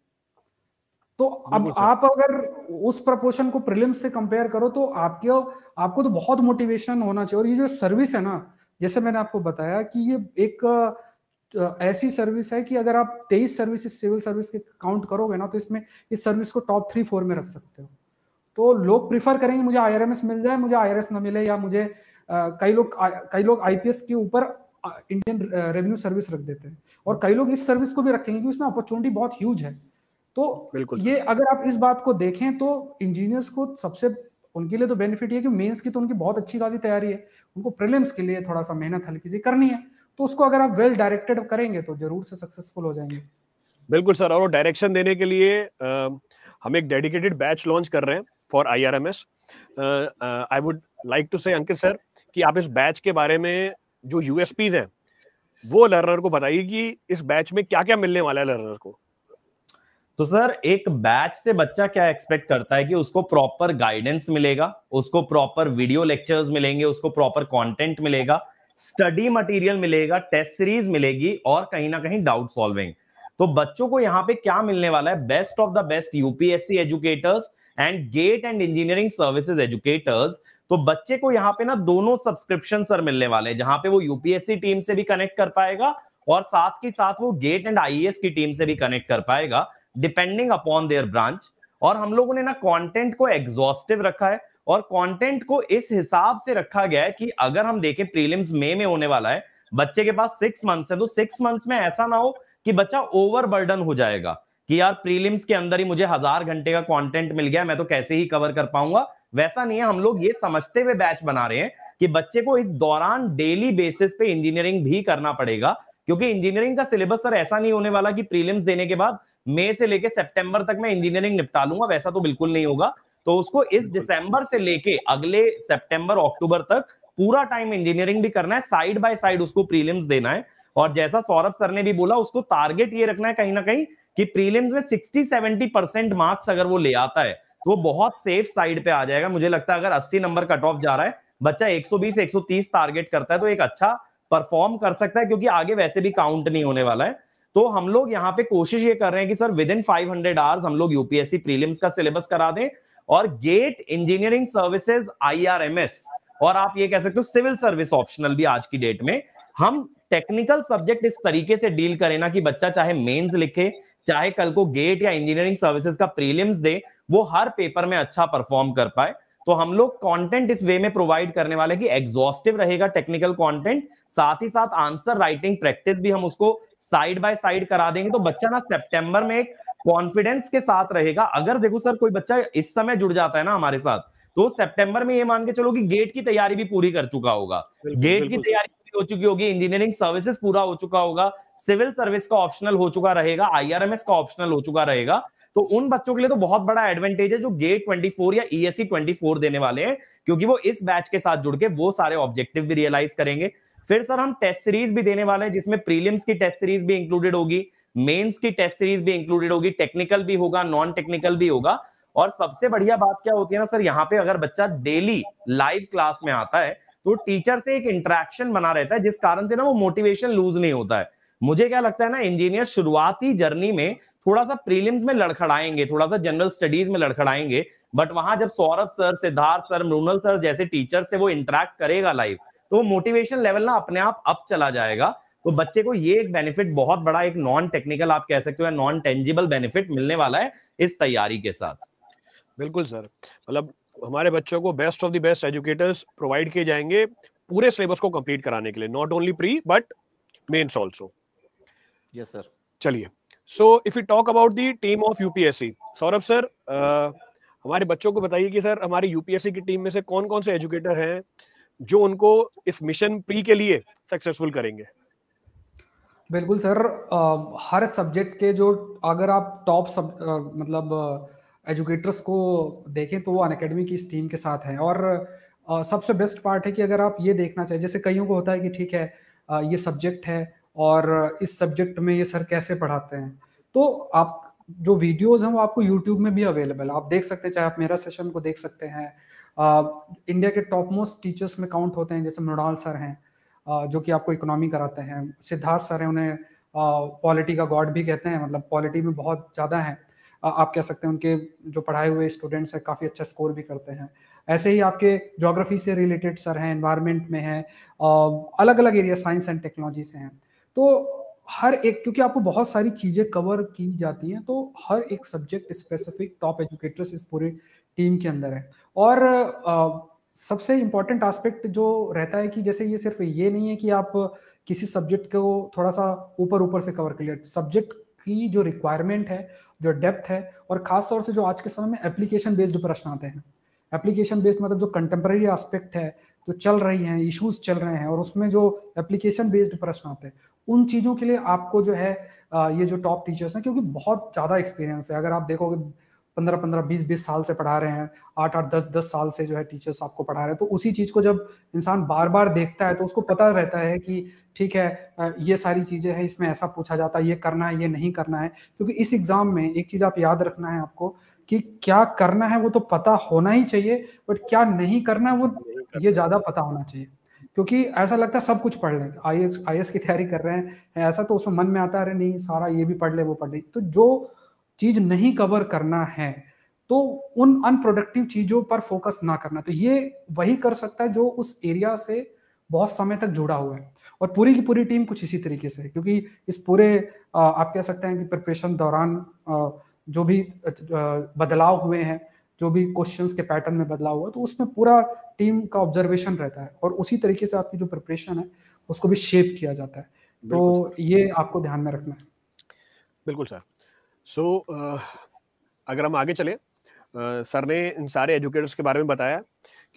तो अब आप अगर उस प्रपोर्शन को प्रीलिम्स से कंपेयर करो तो आपको तो बहुत मोटिवेशन होना चाहिए। और ये जो सर्विस है ना, जैसे मैंने आपको बताया कि ये एक ऐसी सर्विस है कि अगर आप 23 सर्विसेज सिविल सर्विस के काउंट करोगे ना तो इसमें इस सर्विस को टॉप 3-4 में रख सकते हो। तो लोग प्रिफर करेंगे मुझे आईआरएमएस मिल जाए, मुझे आईआरएस ना मिले, या मुझे कई लोग आईपीएस के ऊपर इंडियन रेवेन्यू सर्विस रख देते हैं, और कई लोग इस सर्विस को भी रखेंगे क्योंकि इसमें अपॉर्चुनिटी बहुत ह्यूज है। तो ये अगर आप इस बात को देखें तो इंजीनियर्स को सबसे, उनके लिए तो बेनिफिट ये है कि मेंस की तो उनकी बहुत अच्छी खासी तैयारी है, उनको प्रीलिम्स के लिए थोड़ा सा मेहनत हल्की सी करनी है। तो उसको अगर आप वेल डायरेक्टेड करेंगे तो जरूर से सक्सेसफुल हो जाएंगे। बिल्कुल सर। और डायरेक्शन देने के लिए हम एक डेडिकेटेड बैच लॉन्च कर रहे हैं for IRMS. I would like to say Ankit sir कि आप इस बैच के बारे में जो यूएसपीज हैं वो लर्नर को बताइए कि इस बैच में क्या क्या मिलने वाला है लर्नर को। तो सर एक बैच से बच्चा क्या एक्सपेक्ट करता है कि उसको प्रॉपर गाइडेंस मिलेगा, उसको प्रॉपर वीडियो लेक्चर्स मिलेंगे, उसको प्रॉपर कंटेंट मिलेगा, स्टडी मटेरियल मिलेगा, टेस्ट सीरीज मिलेगी और कहीं ना कहीं डाउट सॉल्विंग। तो बच्चों को यहाँ पे क्या मिलने वाला है? Best of the best UPSC educators and GATE and engineering services educators. तो बच्चे को यहाँ पे ना दोनों सब्सक्रिप्शन सर मिलने वाले हैं, जहां पे वो यूपीएससी टीम से भी कनेक्ट कर पाएगा और साथ ही साथ वो गेट एंड आईएएस की टीम से भी कनेक्ट कर पाएगा, डिपेंडिंग अपॉन देयर ब्रांच। और हम लोगों ने ना कंटेंट को एग्जॉस्टिव रखा है और कंटेंट को इस हिसाब से रखा गया है कि अगर हम देखें प्रीलिम्स मई में होने वाला है, बच्चे के पास 6 मंथ्स है, तो 6 मंथ्स में ऐसा ना हो कि बच्चा ओवरबर्डन हो जाएगा कि यार प्रीलिम्स के अंदर ही मुझे 1000 घंटे का कंटेंट मिल गया, मैं तो कैसे ही कवर कर पाऊंगा। वैसा नहीं है। हम लोग ये समझते हुए बैच बना रहे हैं कि बच्चे को इस दौरान डेली बेसिस पे इंजीनियरिंग भी करना पड़ेगा, क्योंकि इंजीनियरिंग का सिलेबस सर ऐसा नहीं होने वाला कि प्रीलिम्स देने के बाद मई से लेके सितंबर तक मैं इंजीनियरिंग निपटा लूंगा, वैसा तो बिल्कुल नहीं होगा। तो उसको इस दिसंबर से लेके अगले सितंबर अक्टूबर तक पूरा टाइम इंजीनियरिंग भी करना है, साइड बाय साइड उसको प्रीलिम्स देना है। और जैसा सौरभ सर ने भी बोला, उसको टारगेट ये रखना है कहीं ना कहीं कि प्रीलिम्स में 60-70% मार्क्स अगर वो ले आता है तो वो बहुत सेफ साइड पे आ जाएगा। मुझे लगता है अगर 80 नंबर कट ऑफ जा रहा है, बच्चा 120-130 टारगेट करता है तो एक अच्छा परफॉर्म कर सकता है, क्योंकि आगे वैसे भी काउंट नहीं होने वाला है। तो हम लोग यहाँ पे कोशिश ये कर रहे हैं कि सर विद इन 500 आवर्स हम लोग यूपीएससी प्रीलिम्स का सिलेबस करा दें और गेट इंजीनियरिंग सर्विसेज आईआरएमएस और आप ये कह सकते हो सिविल सर्विस ऑप्शनल भी आज की डेट में हम टेक्निकल सब्जेक्ट इस तरीके से डील करें ना कि बच्चा चाहे मेंस लिखे, चाहे कल को गेट या इंजीनियरिंग सर्विसेज का प्रीलिम्स दे, वो हर पेपर में अच्छा परफॉर्म कर पाए। तो हम लोग कंटेंट इस वे में प्रोवाइड करने वाले कि एग्जॉस्टिव रहेगा टेक्निकल कंटेंट, साथ ही साथ आंसर राइटिंग प्रैक्टिस भी हम उसको साइड बाय साइड करा देंगे। तो बच्चा ना सितंबर में एक कॉन्फिडेंस के साथ रहेगा। अगर देखो सर कोई बच्चा इस समय जुड़ जाता है ना हमारे साथ, तो सितंबर में ये मान के चलो कि गेट की तैयारी भी पूरी कर चुका होगा, गेट की तैयारी पूरी हो चुकी होगी, इंजीनियरिंग सर्विसेज पूरा हो चुका होगा, सिविल सर्विस का ऑप्शनल हो चुका रहेगा, आईआरएमएस का ऑप्शनल हो चुका रहेगा। तो उन बच्चों के लिए तो बहुत बड़ा एडवांटेज है जो गेट 24 या ESE 24 देने वाले हैं, क्योंकि वो इस बैच के साथ जुड़ के वो सारे ऑब्जेक्टिव भी रियलाइज करेंगे। फिर सर हम टेस्ट सीरीज भी देने वाले हैं, जिसमें प्रीलिम्स की टेस्ट सीरीज भी इंक्लूडेड होगी, मेंस की टेस्ट सीरीज भी इंक्लूडेड होगी, टेक्निकल भी होगा, नॉन टेक्निकल भी होगा। और सबसे बढ़िया बात क्या होती है ना सर, यहाँ पे अगर बच्चा डेली लाइव क्लास में आता है तो टीचर से एक इंटरेक्शन बना रहता है, जिस कारण से ना वो मोटिवेशन लूज नहीं होता है। मुझे क्या लगता है ना, इंजीनियर शुरुआती जर्नी में थोड़ा सा प्रीलिम्स में लड़खड़ाएंगे, थोड़ा सा जनरल स्टडीज में लड़खड़ाएंगे, बट वहां जब Saurabh sir, Siddharth sir, Mrinal sir जैसे टीचर से वो इंटरेक्ट करेगा लाइव, तो मोटिवेशन लेवल ना अपने आप अप चला जाएगा। तो बच्चे को ये एक बेनिफिट बहुत बड़ा, एक नॉन टेक्निकल आप कह सकते हो, नॉन टेंजिबल बेनिफिट मिलने वाला है इस तैयारी के साथ। बिल्कुल सर, मतलब हमारे बच्चों को best of the best educators provide किए जाएंगे पूरे सिलेबस को कंप्लीट कराने के लिए, not only pre but mains also. Yes sir. चलिए, so if you talk about the team of UPSC, Saurabh sir हमारे बच्चों को बताइए कि सर हमारी यूपीएससी की टीम में से कौन कौन से एजुकेटर हैं जो उनको इस मिशन प्री के लिए सक्सेसफुल करेंगे। बिल्कुल सर, हर सब्जेक्ट के जो, अगर आप टॉप मतलब एजुकेटर्स को देखें तो वो अनअकैडमी की इस टीम के साथ हैं। और सबसे बेस्ट पार्ट है कि अगर आप ये देखना चाहिए, जैसे कईयों को होता है कि ठीक है ये सब्जेक्ट है और इस सब्जेक्ट में ये सर कैसे पढ़ाते हैं, तो आप जो वीडियोस हैं वो आपको यूट्यूब में भी अवेलेबल है, आप देख सकते हैं। चाहे आप मेरा सेशन को देख सकते हैं, इंडिया के टॉप मोस्ट टीचर्स में काउंट होते हैं, जैसे मृणाल सर हैं जो कि आपको इकोनॉमी कराते हैं, सिद्धार्थ सर हैं, उन्हें पॉलिटी का गॉड भी कहते हैं, मतलब पॉलिटी में बहुत ज़्यादा है, आप कह सकते हैं। उनके जो पढ़ाए हुए स्टूडेंट्स हैं काफ़ी अच्छा स्कोर भी करते हैं। ऐसे ही आपके ज्योग्राफी से रिलेटेड सर हैं, एनवायरनमेंट में हैं, अलग अलग एरिया, साइंस एंड टेक्नोलॉजी से हैं। तो हर एक, क्योंकि आपको बहुत सारी चीज़ें कवर की जाती हैं, तो हर एक सब्जेक्ट स्पेसिफिक टॉप एजुकेटर्स इस पूरी टीम के अंदर है। और सबसे इम्पॉर्टेंट एस्पेक्ट जो रहता है कि जैसे ये सिर्फ ये नहीं है कि आप किसी सब्जेक्ट को थोड़ा सा ऊपर ऊपर से कवर कर लिया, सब्जेक्ट की जो रिक्वायरमेंट है, जो डेप्थ है, और खास तौर से जो आज के समय में एप्लीकेशन बेस्ड प्रश्न आते हैं, एप्लीकेशन बेस्ड मतलब जो कंटेम्प्रेरी एस्पेक्ट है, जो चल रही हैं, इश्यूज चल रहे हैं, और उसमें जो एप्लीकेशन बेस्ड प्रश्न आते हैं, उन चीज़ों के लिए आपको जो है ये जो टॉप टीचर्स हैं, क्योंकि बहुत ज़्यादा एक्सपीरियंस है, अगर आप देखोगे 15-15, 20-20 साल से पढ़ा रहे हैं, 8-8, 10-10 साल से जो है टीचर्स आपको पढ़ा रहे हैं, तो उसी चीज़ को जब इंसान बार बार देखता है तो उसको पता रहता है कि ठीक है ये सारी चीज़ें हैं, इसमें ऐसा पूछा जाता है, ये करना है, ये नहीं करना है। क्योंकि इस एग्जाम में एक चीज़ आप याद रखना है आपको कि क्या करना है वो तो पता होना ही चाहिए, बट क्या नहीं करना है वो ये ज़्यादा पता होना चाहिए। क्योंकि ऐसा लगता है सब कुछ पढ़ लें, आईएएस की तैयारी कर रहे हैं ऐसा, तो उसमें मन में आता है अरे नहीं सारा ये भी पढ़ ले वो पढ़ ले, तो जो चीज नहीं कवर करना है तो उन अनप्रोडक्टिव चीजों पर फोकस ना करना। तो ये वही कर सकता है जो उस एरिया से बहुत समय तक जुड़ा हुआ है, और पूरी की पूरी टीम कुछ इसी तरीके से है। क्योंकि इस पूरे आप कह सकते हैं कि प्रिपरेशन दौरान जो भी बदलाव हुए हैं, जो भी क्वेश्चंस के पैटर्न में बदलाव हुआ, तो उसमें पूरा टीम का ऑब्जर्वेशन रहता है, और उसी तरीके से आपकी जो प्रिपरेशन है उसको भी शेप किया जाता है। तो ये आपको ध्यान में रखना है। बिल्कुल सर। सो अगर हम आगे चले, सर ने इन सारे एजुकेटर्स के बारे में बताया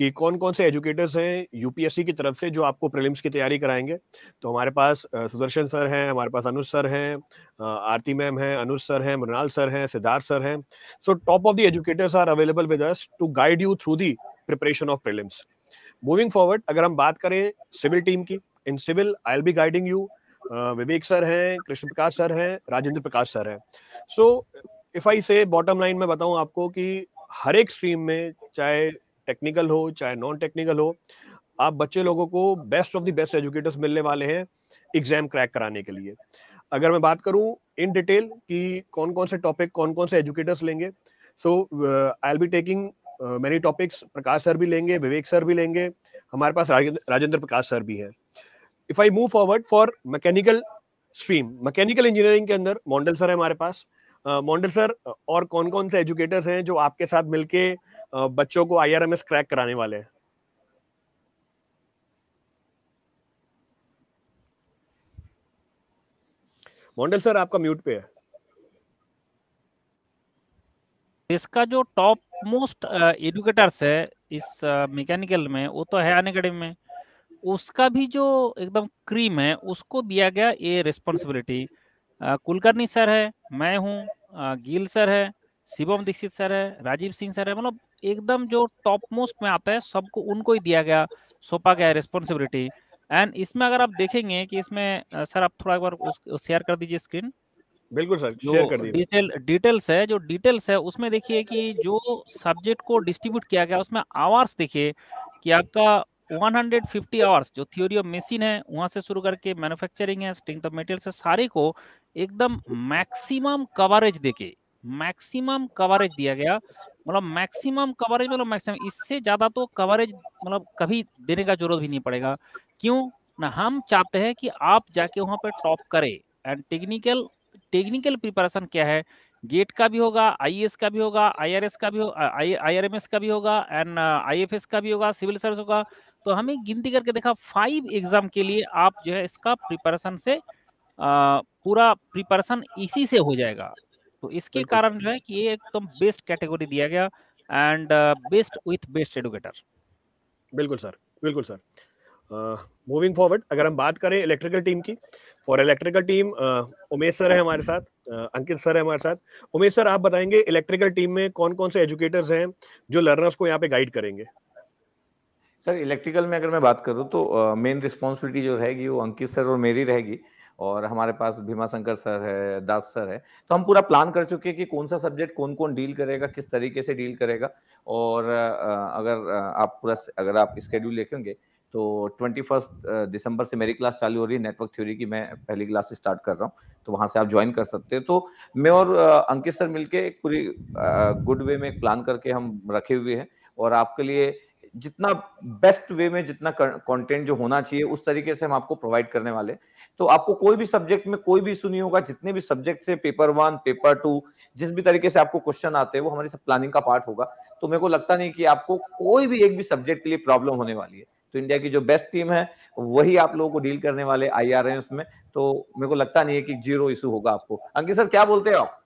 कि कौन कौन से एजुकेटर्स हैं यूपीएससी की तरफ से जो आपको प्रीलिम्स की तैयारी कराएंगे। तो हमारे पास सुदर्शन सर हैं, हमारे पास अनुज सर हैं, आरती मैम हैं, अनुज सर हैं, मृणाल सर हैं, सिद्धार्थ सर हैं। So top of the educators are available with us to guide you through the preparation of prelims. Moving forward, अगर हम बात करें सिविल टीम की, in civil I will be guiding you, Vivek sir हैं, कृष्ण प्रकाश सर हैं, राजेंद्र प्रकाश सर हैं। सो इफ आई से बॉटम लाइन में बताऊं आपको कि हर एक स्ट्रीम में, चाहे टेक्निकल हो चाहे नॉन टेक्निकल हो, आप बच्चे लोगों को best of the best educators मिलने वाले हैं एग्जाम क्रैक कराने के लिए। अगर मैं बात करूं इन डिटेल कि कौन कौन से टॉपिक, कौन कौन से एजुकेटर्स लेंगे, so I will be taking many topics. Prakash sir भी लेंगे, विवेक सर भी लेंगे, हमारे पास राजेंद्र प्रकाश सर भी हैं। If I move forward for mechanical stream, mechanical engineering के अंदर मोंडल सर है हमारे पास। मोंडल सर, और कौन कौन से एजुकेटर्स हैं जो आपके साथ मिलके बच्चों को आईआरएमएस क्रैक कराने वाले हैं? मोंडल सर आपका म्यूट पे है। इसका जो टॉप मोस्ट एजुकेटर्स है इस मैकेनिकल में, वो तो है अनअकैडमी में, उसका भी जो एकदम क्रीम है उसको दिया गया ये रिस्पॉन्सिबिलिटी। कुलकर्णी सर है, मैं हूँ, गिल सर है, शिवम दीक्षित सर है, राजीव सिंह सर है, मतलब एकदम जो टॉप मोस्ट में आता है सबको उनको ही दिया गया, सौंपा गया रिस्पॉन्सिबिलिटी। एंड इसमें अगर आप देखेंगे कि इसमें सर आप थोड़ा एक बार शेयर कर दीजिए स्क्रीन। बिल्कुल सर, जो शेयर कर दीजिए। डिटेल्स है उसमें देखिए कि जो सब्जेक्ट को डिस्ट्रीब्यूट किया गया उसमें आवर्स देखिए कि आपका 150 आवर्स जो थ्योरी ऑफ मशीन है वहां से शुरू करके मैन्युफैक्चरिंग है, स्ट्रेंथ ऑफ मटेरियल है, सारे को एकदम मैक्सिमम कवरेज देके मैक्सिमम कवरेज दिया गया। मतलब मैक्सिमम कवरेज मतलब मैक्सिमम, इससे ज्यादा तो कवरेज मतलब कभी देने का जरूरत भी नहीं पड़ेगा। क्यों ना, हम चाहते हैं कि आप जाके वहां पे टॉप करें। एंड टेक्निकल प्रिपरेशन क्या है, गेट का भी होगा, आईएएस का भी होगा, आईआरएस का भी होगा, आईआरएमएस का भी होगा, एंड आईएफएस का भी होगा, सिविल सर्विस होगा। तो हमें गिनती करके देखा 5 एग्जाम के लिए आप जो है इसका प्रिपरेशन से पूरा प्रिपरेशन इसी से हो जाएगा। तो इसके कारण जो है कि ये एकदम बेस्ट कैटेगरी दिया गया and best with best educator. बिल्कुल सर, बिल्कुल सर। मूविंग फॉरवर्ड, अगर हम बात करें इलेक्ट्रिकल टीम की, for electrical team Umesh sir है हमारे साथ, अंकित सर है हमारे साथ। उमेश सर, आप बताएंगे इलेक्ट्रिकल टीम में कौन कौन से एजुकेटर्स हैं जो लर्नर्स को यहाँ पे गाइड करेंगे? सर इलेक्ट्रिकल में अगर मैं बात करूँ तो मेन रिस्पॉन्सिबिलिटी जो रहेगी वो अंकित सर और मेरी रहेगी, और हमारे पास भीमा शंकर सर है, दास सर है। तो हम पूरा प्लान कर चुके हैं कि कौन सा सब्जेक्ट कौन कौन डील करेगा, किस तरीके से डील करेगा। और अगर आप स्केड्यूल देखेंगे तो 21 दिसंबर से मेरी क्लास चालू हो रही है नेटवर्क थ्योरी की, मैं पहली क्लास से स्टार्ट कर रहा हूँ, तो वहां से आप ज्वाइन कर सकते हैं। तो मैं और अंकित सर मिलके एक पूरी गुड वे में एक प्लान करके हम रखे हुए हैं, और आपके लिए जितना बेस्ट वे में जितना कंटेंट जो होना चाहिए उस तरीके से हम आपको प्रोवाइड करने वाले। तो आपको कोई भी सब्जेक्ट में कोई भी इशू नहीं होगा, जितने भी सब्जेक्ट से पेपर 1 पेपर 2 जिस भी तरीके से आपको क्वेश्चन आते हैं वो हमारी सब प्लानिंग का पार्ट होगा। तो मेरे को लगता नहीं कि आपको कोई भी एक भी सब्जेक्ट के लिए प्रॉब्लम होने वाली है। तो इंडिया की जो बेस्ट टीम है वही आप लोगों को डील करने वाले IRMS में, तो मेरे को लगता नहीं है कि जीरो इशू होगा आपको। अंकित सर क्या बोलते हैं आप?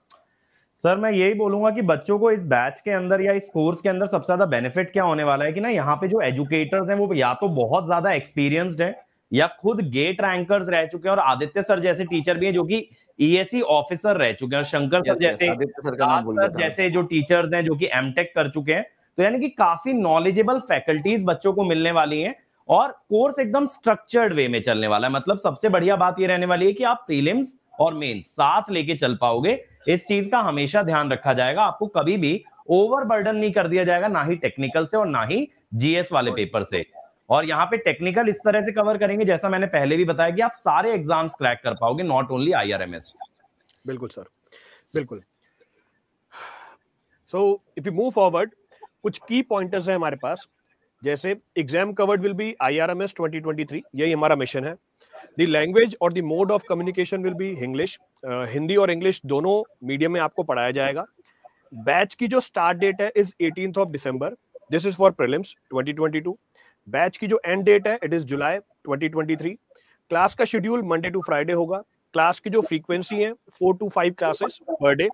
सर मैं यही बोलूंगा कि बच्चों को इस बैच के अंदर या इस कोर्स के अंदर सबसे ज्यादा बेनिफिट क्या होने वाला है कि ना, यहाँ पे जो एजुकेटर्स हैं वो या तो बहुत ज्यादा एक्सपीरियंस्ड हैं या खुद गेट रैंकर्स रह चुके हैं, और आदित्य सर जैसे टीचर भी हैं जो कि ESE ऑफिसर रह चुके हैं, और शंकर सर जैसे, आदित्य सर का नाम भूल गया था, जैसे जो टीचर्स हैं जो कि एमटेक कर चुके हैं। तो यानी कि काफी नॉलेजेबल फैकल्टीज बच्चों को मिलने वाली हैं, और कोर्स एकदम स्ट्रक्चर्ड वे में चलने वाला है। मतलब सबसे बढ़िया बात ये रहने वाली है कि आप प्रीलिम्स और मेंस साथ लेके चल पाओगे। इस चीज का हमेशा ध्यान रखा जाएगा, आपको कभी भी ओवरबर्डन नहीं कर दिया जाएगा, ना ही टेक्निकल से और ना ही GS वाले पेपर से। और यहाँ पे टेक्निकल इस तरह से कवर करेंगे जैसा मैंने पहले भी बताया कि आप सारे एग्जाम्स क्रैक कर पाओगे, नॉट ओनली IRMS। बिल्कुल सर, बिल्कुल। सो इफ यू मूव फॉरवर्ड, कुछ की पॉइंटर्स हैं हमारे पास, जैसे exam covered will be IRMS 2023, यही हमारा मिशन है। द लैंग्वेज और the mode of communication will be English, Hindi और इंग्लिश दोनों मीडियम में आपको पढ़ाया जाएगा। बैच की जो स्टार्ट डेट है is 18th of December, this is for prelims 2022। Batch की जो एंड डेट है इट इज जुलाई 2023। क्लास का शेड्यूल मंडे टू फ्राइडे होगा। क्लास की जो फ्रीक्वेंसी है 4 to 5 क्लासेस पर डे,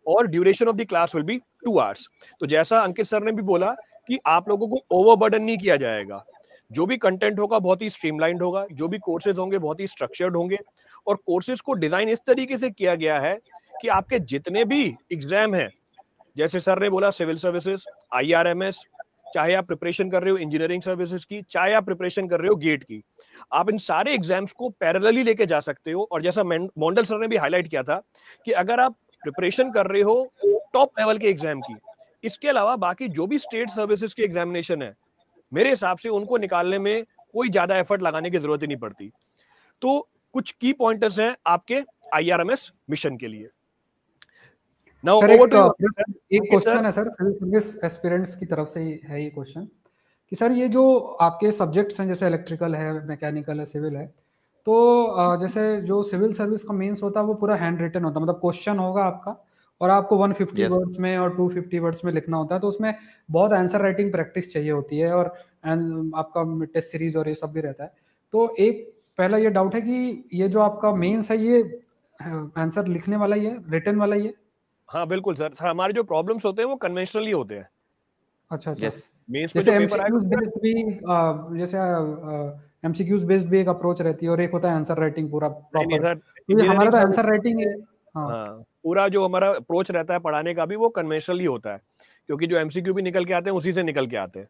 और duration of the class will be 2 hours। तो जैसा अंकित सर ने भी बोला कि आप लोगों को ओवरबर्डन नहीं किया जाएगा, जो भी कंटेंट होगा बहुत ही स्ट्रीमलाइंड होगा, जो भी कोर्सेज होंगे बहुत ही स्ट्रक्चर्ड होंगे, और कोर्सेज को डिजाइन इस तरीके से किया गया है कि आपके जितने भी एग्जाम हैं, जैसे सर ने बोला सिविल सर्विसेज, IRMS, चाहे आप प्रिपरेशन कर रहे हो इंजीनियरिंग सर्विसेज की, चाहे आप प्रिपरेशन कर रहे हो गेट की, आप इन सारे एग्जाम्स को पैरेलली लेके जा सकते हो। और जैसा मोंडल सर ने भी हाईलाइट किया था कि अगर आप प्रिपरेशन कर रहे हो टॉप लेवल के एग्जाम की, इसके अलावा बाकी जो भी स्टेट सर्विसेज के एग्जामिनेशन है, मेरे हिसाब से उनको निकालने में कोई ज्यादा एफर्ट लगाने की जरूरत ही नहीं पड़ती। तो कुछ की पॉइंटर्स हैं आपके IRMS मिशन के लिए। नाउ सर, ओवर टू एक क्वेश्चन है सर, सिविल सर्विस एस्पिरेंट्स की तरफ से है ये क्वेश्चन कि सर ये जो आपके सब्जेक्ट्स हैं जैसे इलेक्ट्रिकल है, मैकेनिकल है, सिविल है, तो जैसे जो सिविल सर्विस का मेंस होता है वो पूरा हैंड रिटन होता है, मतलब क्वेश्चन होगा आपका और आपको 150 वर्ड्स में और 250 वर्ड्स में लिखना होता है, तो उसमें बहुत आंसर राइटिंग प्रैक्टिस चाहिए होती है, और आपका टेस्ट सीरीज और ये सब भी रहता है। तो एक पहला ये डाउट है कि ये जो आपका मेंस है ये आंसर लिखने वाला ही है, रिटन वाला ही है? हाँ बिल्कुल सर, हमारे जो प्रॉब्लम्स होते हैं वो कन्वेंशनली होते हैं। अच्छा अच्छा। जैसे एमसीक्यूज बेस्ड भी, जैसे एमसीक्यूज बेस्ड भी एक अप्रोच रहती है और एक होता है आंसर राइटिंग पूरा प्रॉपर। हमारा तो आंसर राइटिंग है। हाँ, पूरा जो हमारा अप्रोच रहता है पढ़ाने का भी वो कन्वेंशनली होता है, क्योंकि जो एमसीक्यू भी निकल के आते हैं उसी से निकल के आते हैं।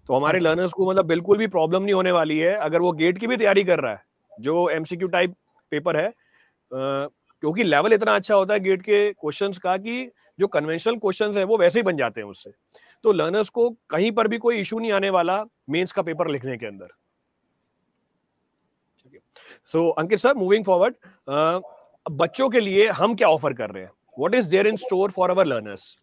तो हमारे लर्नर्स को मतलब बिल्कुल भी प्रॉब्लम नहीं होने वाली है अगर वो गेट की भी तैयारी कर रहा है, जो एमसीक्यू टाइप पेपर है, क्योंकि लेवल इतना अच्छा होता है गेट के क्वेश्चंस का कि जो कन्वेंशनल क्वेश्चंस है वो वैसे ही बन जाते हैं उससे। तो लर्नर्स को कहीं पर भी कोई इशू नहीं आने वाला मेंस का पेपर लिखने के अंदर। So Ankit sir, moving forward, बच्चों के लिए हम क्या ऑफर कर रहे हैं? What is there in store for our learners?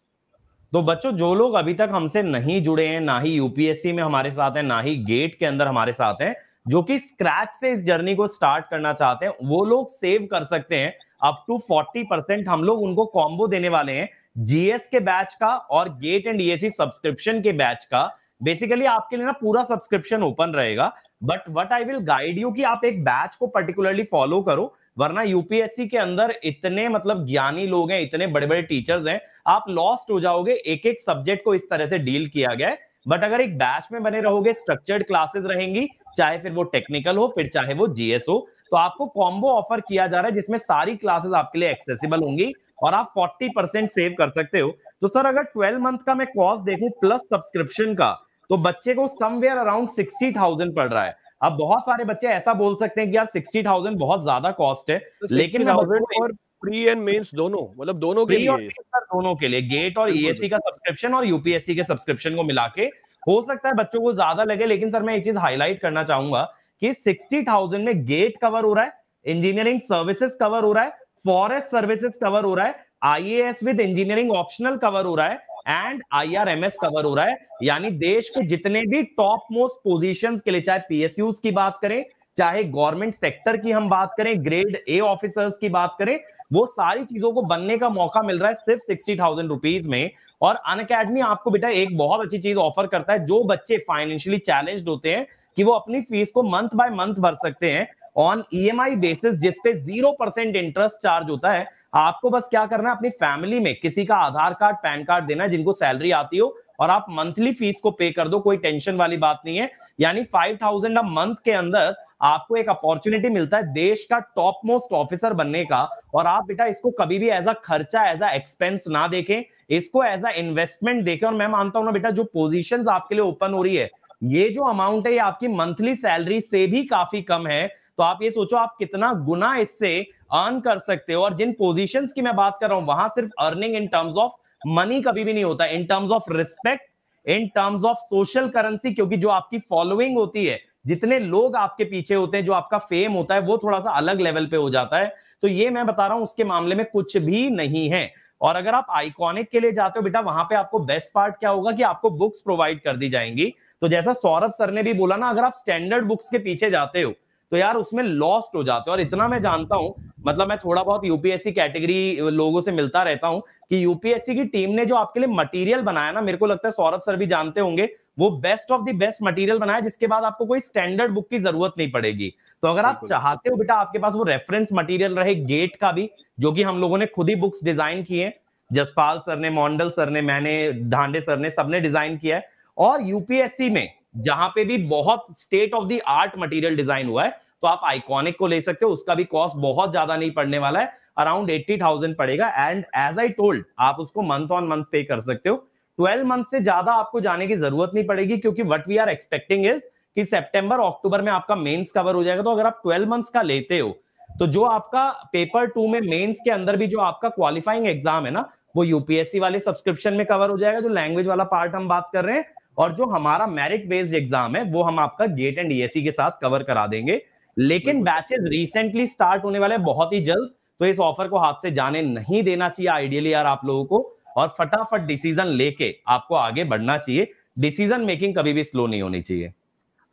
तो बच्चों, जो लोग अभी तक हमसे नहीं जुड़े हैं, ना ही यूपीएससी में हमारे साथ हैं, ना ही गेट के अंदर हमारे साथ हैं, जो कि स्क्रैच से इस जर्नी को स्टार्ट करना चाहते हैं, वो लोग सेव कर सकते हैं अप टू 40%। हम लोग उनको कॉम्बो देने वाले हैं जीएस के बैच का और गेट एंड ईएससी सब्सक्रिप्शन के बैच का। बेसिकली आपके लिए ना पूरा सब्सक्रिप्शन ओपन रहेगा, but what I will guide you कि आप एक बैच को पर्टिकुलरली फॉलो करो, वरना यूपीएससी के अंदर इतने मतलब ज्ञानी लोग हैं, इतने बड़े बड़े टीचर्स हैं, आप लॉस्ट हो जाओगे। एक एक सब्जेक्ट को इस तरह से डील किया गया है। बट अगर एक बैच में बने रहोगे, स्ट्रक्चर्ड क्लासेस रहेंगी, चाहे फिर वो टेक्निकल हो, फिर चाहे वो जीएस हो, तो आपको कॉम्बो ऑफर किया जा रहा है जिसमें सारी क्लासेस आपके लिए एक्सेसिबल होंगी और आप 40% सेव कर सकते हो। तो सर, अगर 12 मंथ का मैं कॉस्ट देखूं प्लस सब्सक्रिप्शन का, तो बच्चे को समवेयर अराउंड 60,000 पड़ रहा है। अब बहुत सारे बच्चे ऐसा बोल सकते हैं कि यार 60,000 बहुत ज्यादा कॉस्ट है, तो लेकिन मैं 60,000 और प्री एंड मेंस दोनों, मतलब दोनों के प्री और लिए? मेंस दोनों के लिए, गेट और ईएससी का सब्सक्रिप्शन और यूपीएससी के सब्सक्रिप्शन को मिला के हो सकता है बच्चों को ज्यादा लगे, लेकिन सर मैं एक चीज हाईलाइट करना चाहूंगा कि 60,000 में गेट कवर हो रहा है, इंजीनियरिंग सर्विसेज कवर हो रहा है, फॉरेस्ट सर्विसेज कवर हो रहा है, IAS with engineering optional cover हो रहा है एंड आईआरएमएस कवर हो रहा है। यानी देश के जितने भी टॉप मोस्ट पोजीशंस के लिए, चाहे पीएसयूज की बात करें, चाहे गवर्नमेंट सेक्टर की हम बात करें, ग्रेड ए ऑफिसर्स की बात करें, वो सारी चीजों को बनने का मौका मिल रहा है सिर्फ 60,000 रुपीज में। और अनअकैडमी आपको बेटा एक बहुत अच्छी चीज ऑफर करता है, जो बच्चे फाइनेंशियली चैलेंज्ड होते हैं कि वो अपनी फीस को मंथ बाय मंथ भर सकते हैं ऑन ईएमआई बेसिस, जिसपे 0% इंटरेस्ट चार्ज होता है। आपको बस क्या करना है, अपनी फैमिली में किसी का आधार कार्ड, पैन कार्ड देना है जिनको सैलरी आती हो, और आप मंथली फीस को पे कर दो, कोई टेंशन वाली बात नहीं है। यानी 5,000 अ मंथ के अंदर आपको एक अपॉर्चुनिटी मिलता है देश का टॉप मोस्ट ऑफिसर बनने का। और आप बेटा इसको कभी भी एज अ खर्चा, एज अ एक्सपेंस ना देखें, इसको एज अ इन्वेस्टमेंट देखें। और मैं मानता हूं ना बेटा, जो पोजीशंस आपके लिए ओपन हो रही है, ये जो अमाउंट है ये आपकी मंथली सैलरी से भी काफी कम है। तो आप ये सोचो आप कितना गुना इससे अर्न कर सकते हो। और जिन पोजीशंस की मैं बात कर रहा हूं, वहां सिर्फ earning in terms of money कभी भी नहीं होता, in terms of respect, in terms of social currency, क्योंकि जो आपकी फॉलोइंग होती है, जितने लोग आपके पीछे होते हैं, जो आपका फेम होता है, वो थोड़ा सा अलग लेवल पे हो जाता है। तो ये मैं बता रहा हूं, उसके मामले में कुछ भी नहीं है। और अगर आप आइकॉनिक के लिए जाते हो बेटा, वहां पे आपको बेस्ट पार्ट क्या होगा कि आपको बुक्स प्रोवाइड कर दी जाएंगी। तो जैसा सौरभ सर ने भी बोला ना, अगर आप स्टैंडर्ड बुक्स के पीछे जाते हो तो यार उसमें लॉस्ट हो जाते हो। और इतना मैं जानता हूं, मतलब मैं थोड़ा बहुत यूपीएससी कैटेगरी लोगों से मिलता रहता हूं, कि यूपीएससी की टीम ने जो आपके लिए मटेरियल बनाया ना, मेरे को लगता है सौरभ सर भी जानते होंगे, वो best of the best material बनाया, जिसके बाद आपको कोई स्टैंडर्ड बुक की जरूरत नहीं पड़ेगी। तो अगर आप चाहते हो बेटा आपके पास वो रेफरेंस मटेरियल रहे गेट का भी, जो कि हम लोगों ने खुद ही बुक्स डिजाइन किए हैं, जसपाल सर ने, मोंडल सर ने, मैंने, ढांडे सर ने, सबने डिजाइन किया है। और यूपीएससी में जहां पे भी बहुत state of the art material design हुआ है, तो आप आइकॉनिक को ले सकते हो। उसका भी कॉस्ट बहुत ज्यादा नहीं पड़ने वाला है, अराउंड 80,000 पड़ेगा। एंड एज आई टोल्ड, आप उसको मंथ ऑन मंथ पे कर सकते हो। 12 मंथ से ज्यादा आपको जाने की जरूरत नहीं पड़ेगी, क्योंकि what we are expecting is कि सितंबर अक्टूबर में आपका मेंस कवर हो जाएगा। तो अगर आप 12 मंथ्स का लेते हो, तो जो आपका पेपर 2 में मेंस के अंदर भी जो आपका क्वालिफाइंग एग्जाम है ना, वो यूपीएससी वाले सब्सक्रिप्शन में कवर हो जाएगा, जो लैंग्वेज वाला पार्ट हम बात कर रहे हैं। और जो हमारा मेरिट बेस्ड एग्जाम है, वो हम आपका गेट एंड ईएससी के साथ कवर करा देंगे। लेकिन बैचेस रिसेंटली स्टार्ट होने वाले बहुत ही जल्द, तो इस ऑफर को हाथ से जाने नहीं देना चाहिए आइडियली यार आप लोगों को, और फटाफट डिसीजन लेके आपको आगे बढ़ना चाहिए। डिसीजन मेकिंग कभी भी स्लो नहीं होनी चाहिए।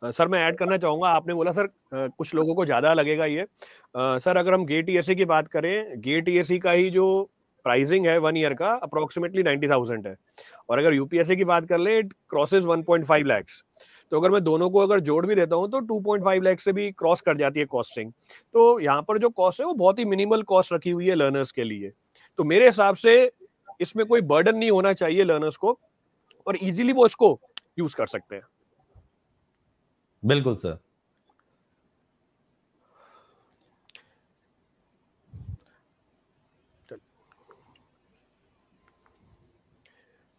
सर मैं ऐड करना चाहूंगा, आपने बोला सर कुछ लोगों को ज्यादा लगेगा ये। सर अगर हम गेट ईएससी की बात करें, गेट ईएससी का ही जो प्राइसिंग है 1 ईयर का अप्रोक्सीमेटली 90,000 है, और अगर यूपीएससी की बात कर ले, इट क्रॉसेस 1.5 लाख। तो अगर मैं दोनों को अगर जोड़ भी देता हूं तो 2.5 लाख से भी क्रॉस कर जाती है कॉस्टिंग। तो यहाँ पर जो कॉस्ट है वो बहुत ही मिनिमल कॉस्ट रखी हुई है लर्नर्स के लिए। तो मेरे हिसाब से इसमें कोई बर्डन नहीं होना चाहिए लर्नर्स को, और इजीली वो इसको यूज कर सकते हैं। बिल्कुल सर।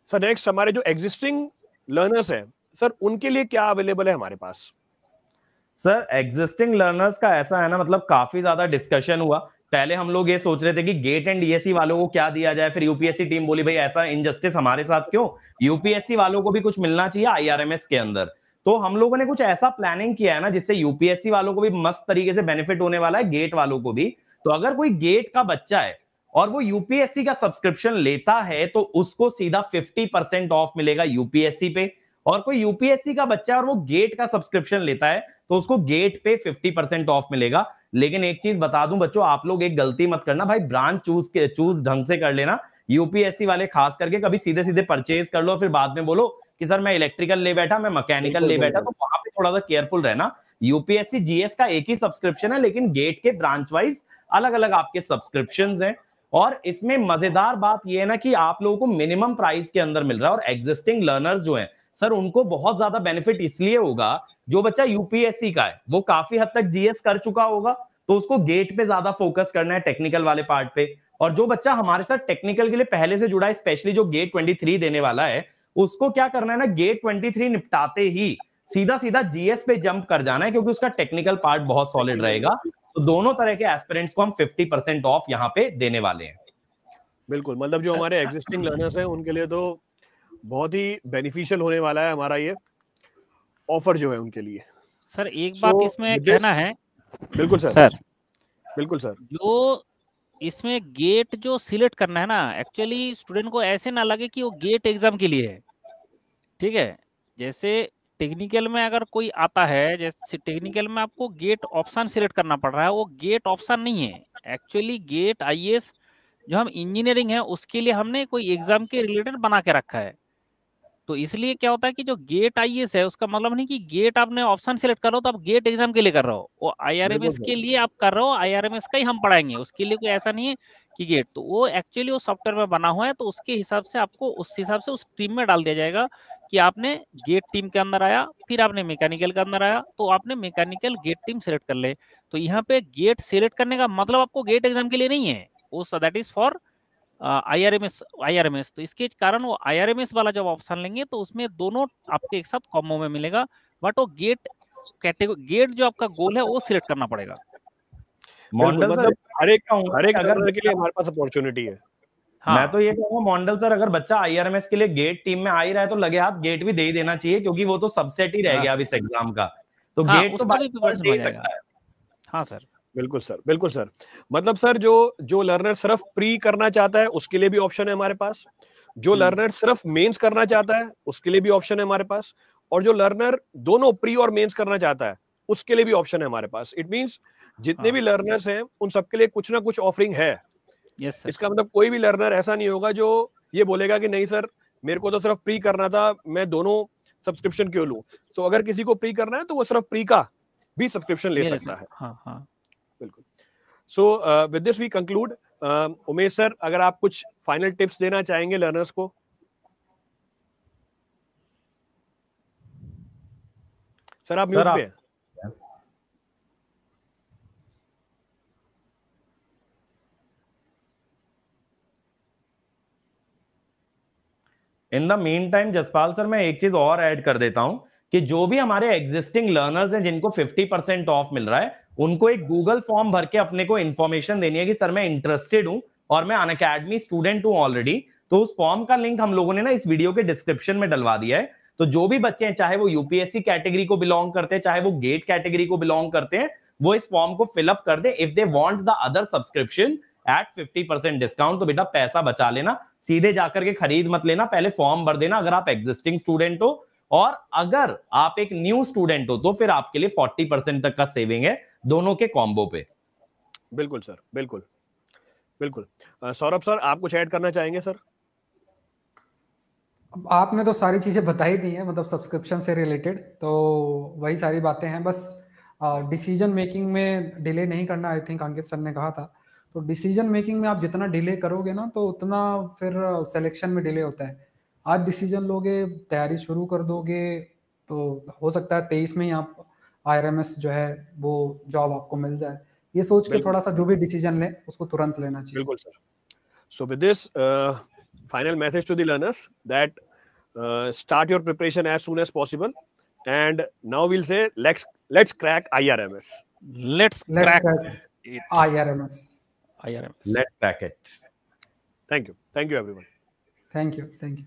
सर नेक्स्ट हमारे जो एग्जिस्टिंग लर्नर्स हैं सर, उनके लिए क्या अवेलेबल है हमारे पास? सर एग्जिस्टिंग लर्नर्स का ऐसा है ना, मतलब काफी ज्यादा डिस्कशन हुआ। पहले हम लोग ये सोच रहे थे कि गेट एंड डीएससी वालों को क्या दिया जाए, फिर यूपीएससी टीम बोली भाई ऐसा इनजस्टिस हमारे साथ क्यों, यूपीएससी वालों को भी कुछ मिलना चाहिए आईआरएमएस के अंदर। तो हम लोगों ने कुछ ऐसा प्लानिंग किया है ना जिससे यूपीएससी वालों को भी मस्त तरीके से बेनिफिट होने वाला है, गेट वालों को भी। तो अगर कोई गेट का बच्चा है और वो यूपीएससी का सब्सक्रिप्शन लेता है तो उसको सीधा 50% ऑफ मिलेगा यूपीएससी पे, और कोई यूपीएससी का बच्चा है और वो गेट का सब्सक्रिप्शन लेता है तो उसको गेट पे 50% ऑफ मिलेगा। लेकिन एक चीज बता दूं बच्चों, आप लोग एक गलती मत करना भाई, ब्रांच चूज ढंग से कर लेना। यूपीएससी वाले खास करके कभी सीधे सीधे परचेज कर लो फिर बाद में बोलो कि सर मैं इलेक्ट्रिकल ले बैठा, मैं मैकेनिकल ले बैठा, तो वहां पे थोड़ा सा केयरफुल रहना। यूपीएससी जीएस का एक ही सब्सक्रिप्शन है, लेकिन गेट के ब्रांच वाइज अलग अलग आपके सब्सक्रिप्शंस हैं। और इसमें मजेदार बात यह है ना कि आप लोगों को मिनिमम प्राइस के अंदर मिल रहा है, और एग्जिस्टिंग लर्नर्स जो हैं सर उनको बहुत ज्यादा बेनिफिट इसलिए होगा, जो बच्चा यूपीएससी का है वो काफी हद तक जीएस कर चुका होगा तो उसको गेट पे ज्यादा फोकस करना है, टेक्निकल वाले पार्ट पे। और जो बच्चा हमारे साथ टेक्निकल के लिए पहले से जुड़ा है, स्पेशली जो गेट 23 देने वाला है, उसको क्या करना है ना, गेट 23 निपटाते ही सीधा सीधा जीएस पे जंप कर जाना है, क्योंकि उसका टेक्निकल पार्ट बहुत सॉलिड रहेगा। तो दोनों तरह के एस्पिरेंट्स को हम 50% ऑफ यहाँ पे देने वाले हैं। बिल्कुल, मतलब जो हमारे एग्जिस्टिंग लर्नर्स हैं उनके लिए तो बहुत ही बेनिफिशियल होने वाला है हमारा ये ऑफर जो है उनके लिए। सर एक बात इसमें कहना है। बिल्कुल सर। सर बिल्कुल सर। जो इसमें गेट जो सिलेक्ट करना है ना, एक्चुअली स्टूडेंट को ऐसे ना लगे कि वो गेट एग्जाम के लिए है, ठीक है। जैसे टेक्निकल में अगर कोई आता है, जैसे टेक्निकल में आपको गेट ऑप्शन सिलेक्ट करना पड़ रहा है, वो गेट ऑप्शन नहीं है। एक्चुअली गेट आईएएस जो हम इंजीनियरिंग है उसके लिए हमने कोई एग्जाम के रिलेटेड बना के रखा है। तो इसलिए क्या होता है कि जो गेट आईएएस है उसका मतलब नहीं कि गेट आपने ऑप्शन सिलेक्ट कर रहे हो तो आप गेट एग्जाम के लिए कर रहे हो, वो आईआरएमएस के लिए आप कर रहे हो, आईआरएमएस का ही हम पढ़ाएंगे, उसके लिए कोई ऐसा नहीं है कि गेट। तो वो एक्चुअली वो सॉफ्टवेयर में बना हुआ है, तो उसके हिसाब से आपको उस हिसाब से उस टीम में डाल दिया जाएगा कि आपने गेट टीम के अंदर आया, फिर आपने मैकेनिकल के अंदर आया तो आपने मैकेनिकल गेट टीम सिलेक्ट कर ले। तो यहाँ पे गेट सिलेक्ट करने का मतलब आपको गेट एग्जाम के लिए नहीं है, वो दैट इज फॉर आईआरएमएस। तो इसके कारण वो आईआरएमएस वाला जब ऑप्शन लेंगे तो उसमें दोनों आपके एक साथ कॉम्बो में मिलेगा, बट वो गेट कैटेगरी, गेट जो आपका गोल है वो सिलेक्ट करना पड़ेगा। मॉडल मतलब हर एक अगर के लिए हमारे पास अपॉर्चुनिटी है। हाँ। मैं तो ये कहूंगा मॉडल सर, अगर बच्चा आईआरएमएस के लिए गेट टीम में आ ही रहा है तो लगे हाथ गेट भी दे ही देना चाहिए, क्योंकि वो तो सबसेट ही रह गया अब इस एग्जाम का। तो गेट तो दे सकता है। हाँ सर, बिल्कुल सर, बिल्कुल सर। मतलब सर जो लर्नर सिर्फ प्री करना चाहता है उसके लिए भी ऑप्शन है हमारे पास, जो लर्नर सिर्फ मेंस करना चाहता है उसके लिए भी ऑप्शन है हमारे पास, और जो लर्नर दोनों प्री और मेंस करना चाहता है उसके लिए भी ऑप्शन है हमारे पास। इट मींस जितने भी लर्नर्स हैं उन सबके लिए कुछ ना कुछ ऑफरिंग है। yes, इसका मतलब कोई भी लर्नर ऐसा नहीं होगा जो ये बोलेगा कि नहीं सर मेरे को तो सिर्फ प्री करना था, मैं दोनों सब्सक्रिप्शन क्यों लूं। तो अगर किसी को प्री करना है तो वो सिर्फ प्री का भी सब्सक्रिप्शन ले सकता है। हाँ हाँ बिल्कुल। So with this we conclude. Umesh sir, अगर आप कुछ फाइनल टिप्स देना चाहेंगे लर्नर्स को। सर आप म्यूट पे हैं। In the mean time Jaspal sir, मैं एक चीज और ऐड कर देता हूं कि जो भी हमारे एग्जिस्टिंग लर्नर्स हैं जिनको 50% ऑफ मिल रहा है, उनको एक गूगल फॉर्म भर के अपने को इंफॉर्मेशन देनी है कि सर मैं इंटरेस्टेड हूं और मैं अनअकैडमी स्टूडेंट हूं ऑलरेडी। तो उस फॉर्म का लिंक हम लोगों ने ना इस वीडियो के डिस्क्रिप्शन में डलवा दिया है। तो जो भी बच्चे हैं, चाहे वो यूपीएससी कैटेगरी को बिलोंग करते हैं, चाहे वो गेट कैटेगरी को बिलोंग करते हैं, वो इस फॉर्म को फिलअप कर दे। If they want the other subscription at 50% discount, तो बेटा पैसा बचा लेना, सीधे जाकर के खरीद मत लेना, पहले फॉर्म भर देना अगर आप एग्जिस्टिंग स्टूडेंट हो। और अगर आप एक न्यू स्टूडेंट हो तो फिर आपके लिए 40% तक का सेविंग है दोनों के कॉम्बो पे। बिल्कुल सर, बिल्कुल बिल्कुल। सौरभ सर, आप कुछ ऐड करना चाहेंगे सर? आपने तो सारी चीजें बता ही दी हैं, मतलब सब्सक्रिप्शन से रिलेटेड तो वही सारी बातें हैं। बस डिसीजन मेकिंग में डिले नहीं करना, आई थिंक अंकित सर ने कहा था। तो डिसीजन मेकिंग में आप जितना डिले करोगे ना तो उतना फिर सिलेक्शन में डिले होता है। आज डिसीजन लोगे, तैयारी शुरू कर दोगे, तो हो सकता है 23 में ही आप आईआरएमएस जो है वो जॉब आपको मिल जाए। ये सोच के थोड़ा सा जो भी डिसीजन ले उसको तुरंत लेना चाहिए। बिल्कुल sir. So with this final message to the learners that start your preparation as soon as possible. And now we'll say let's crack IRMS. Let's crack it. IRMS. Let's crack it. Thank you everyone. Thank you.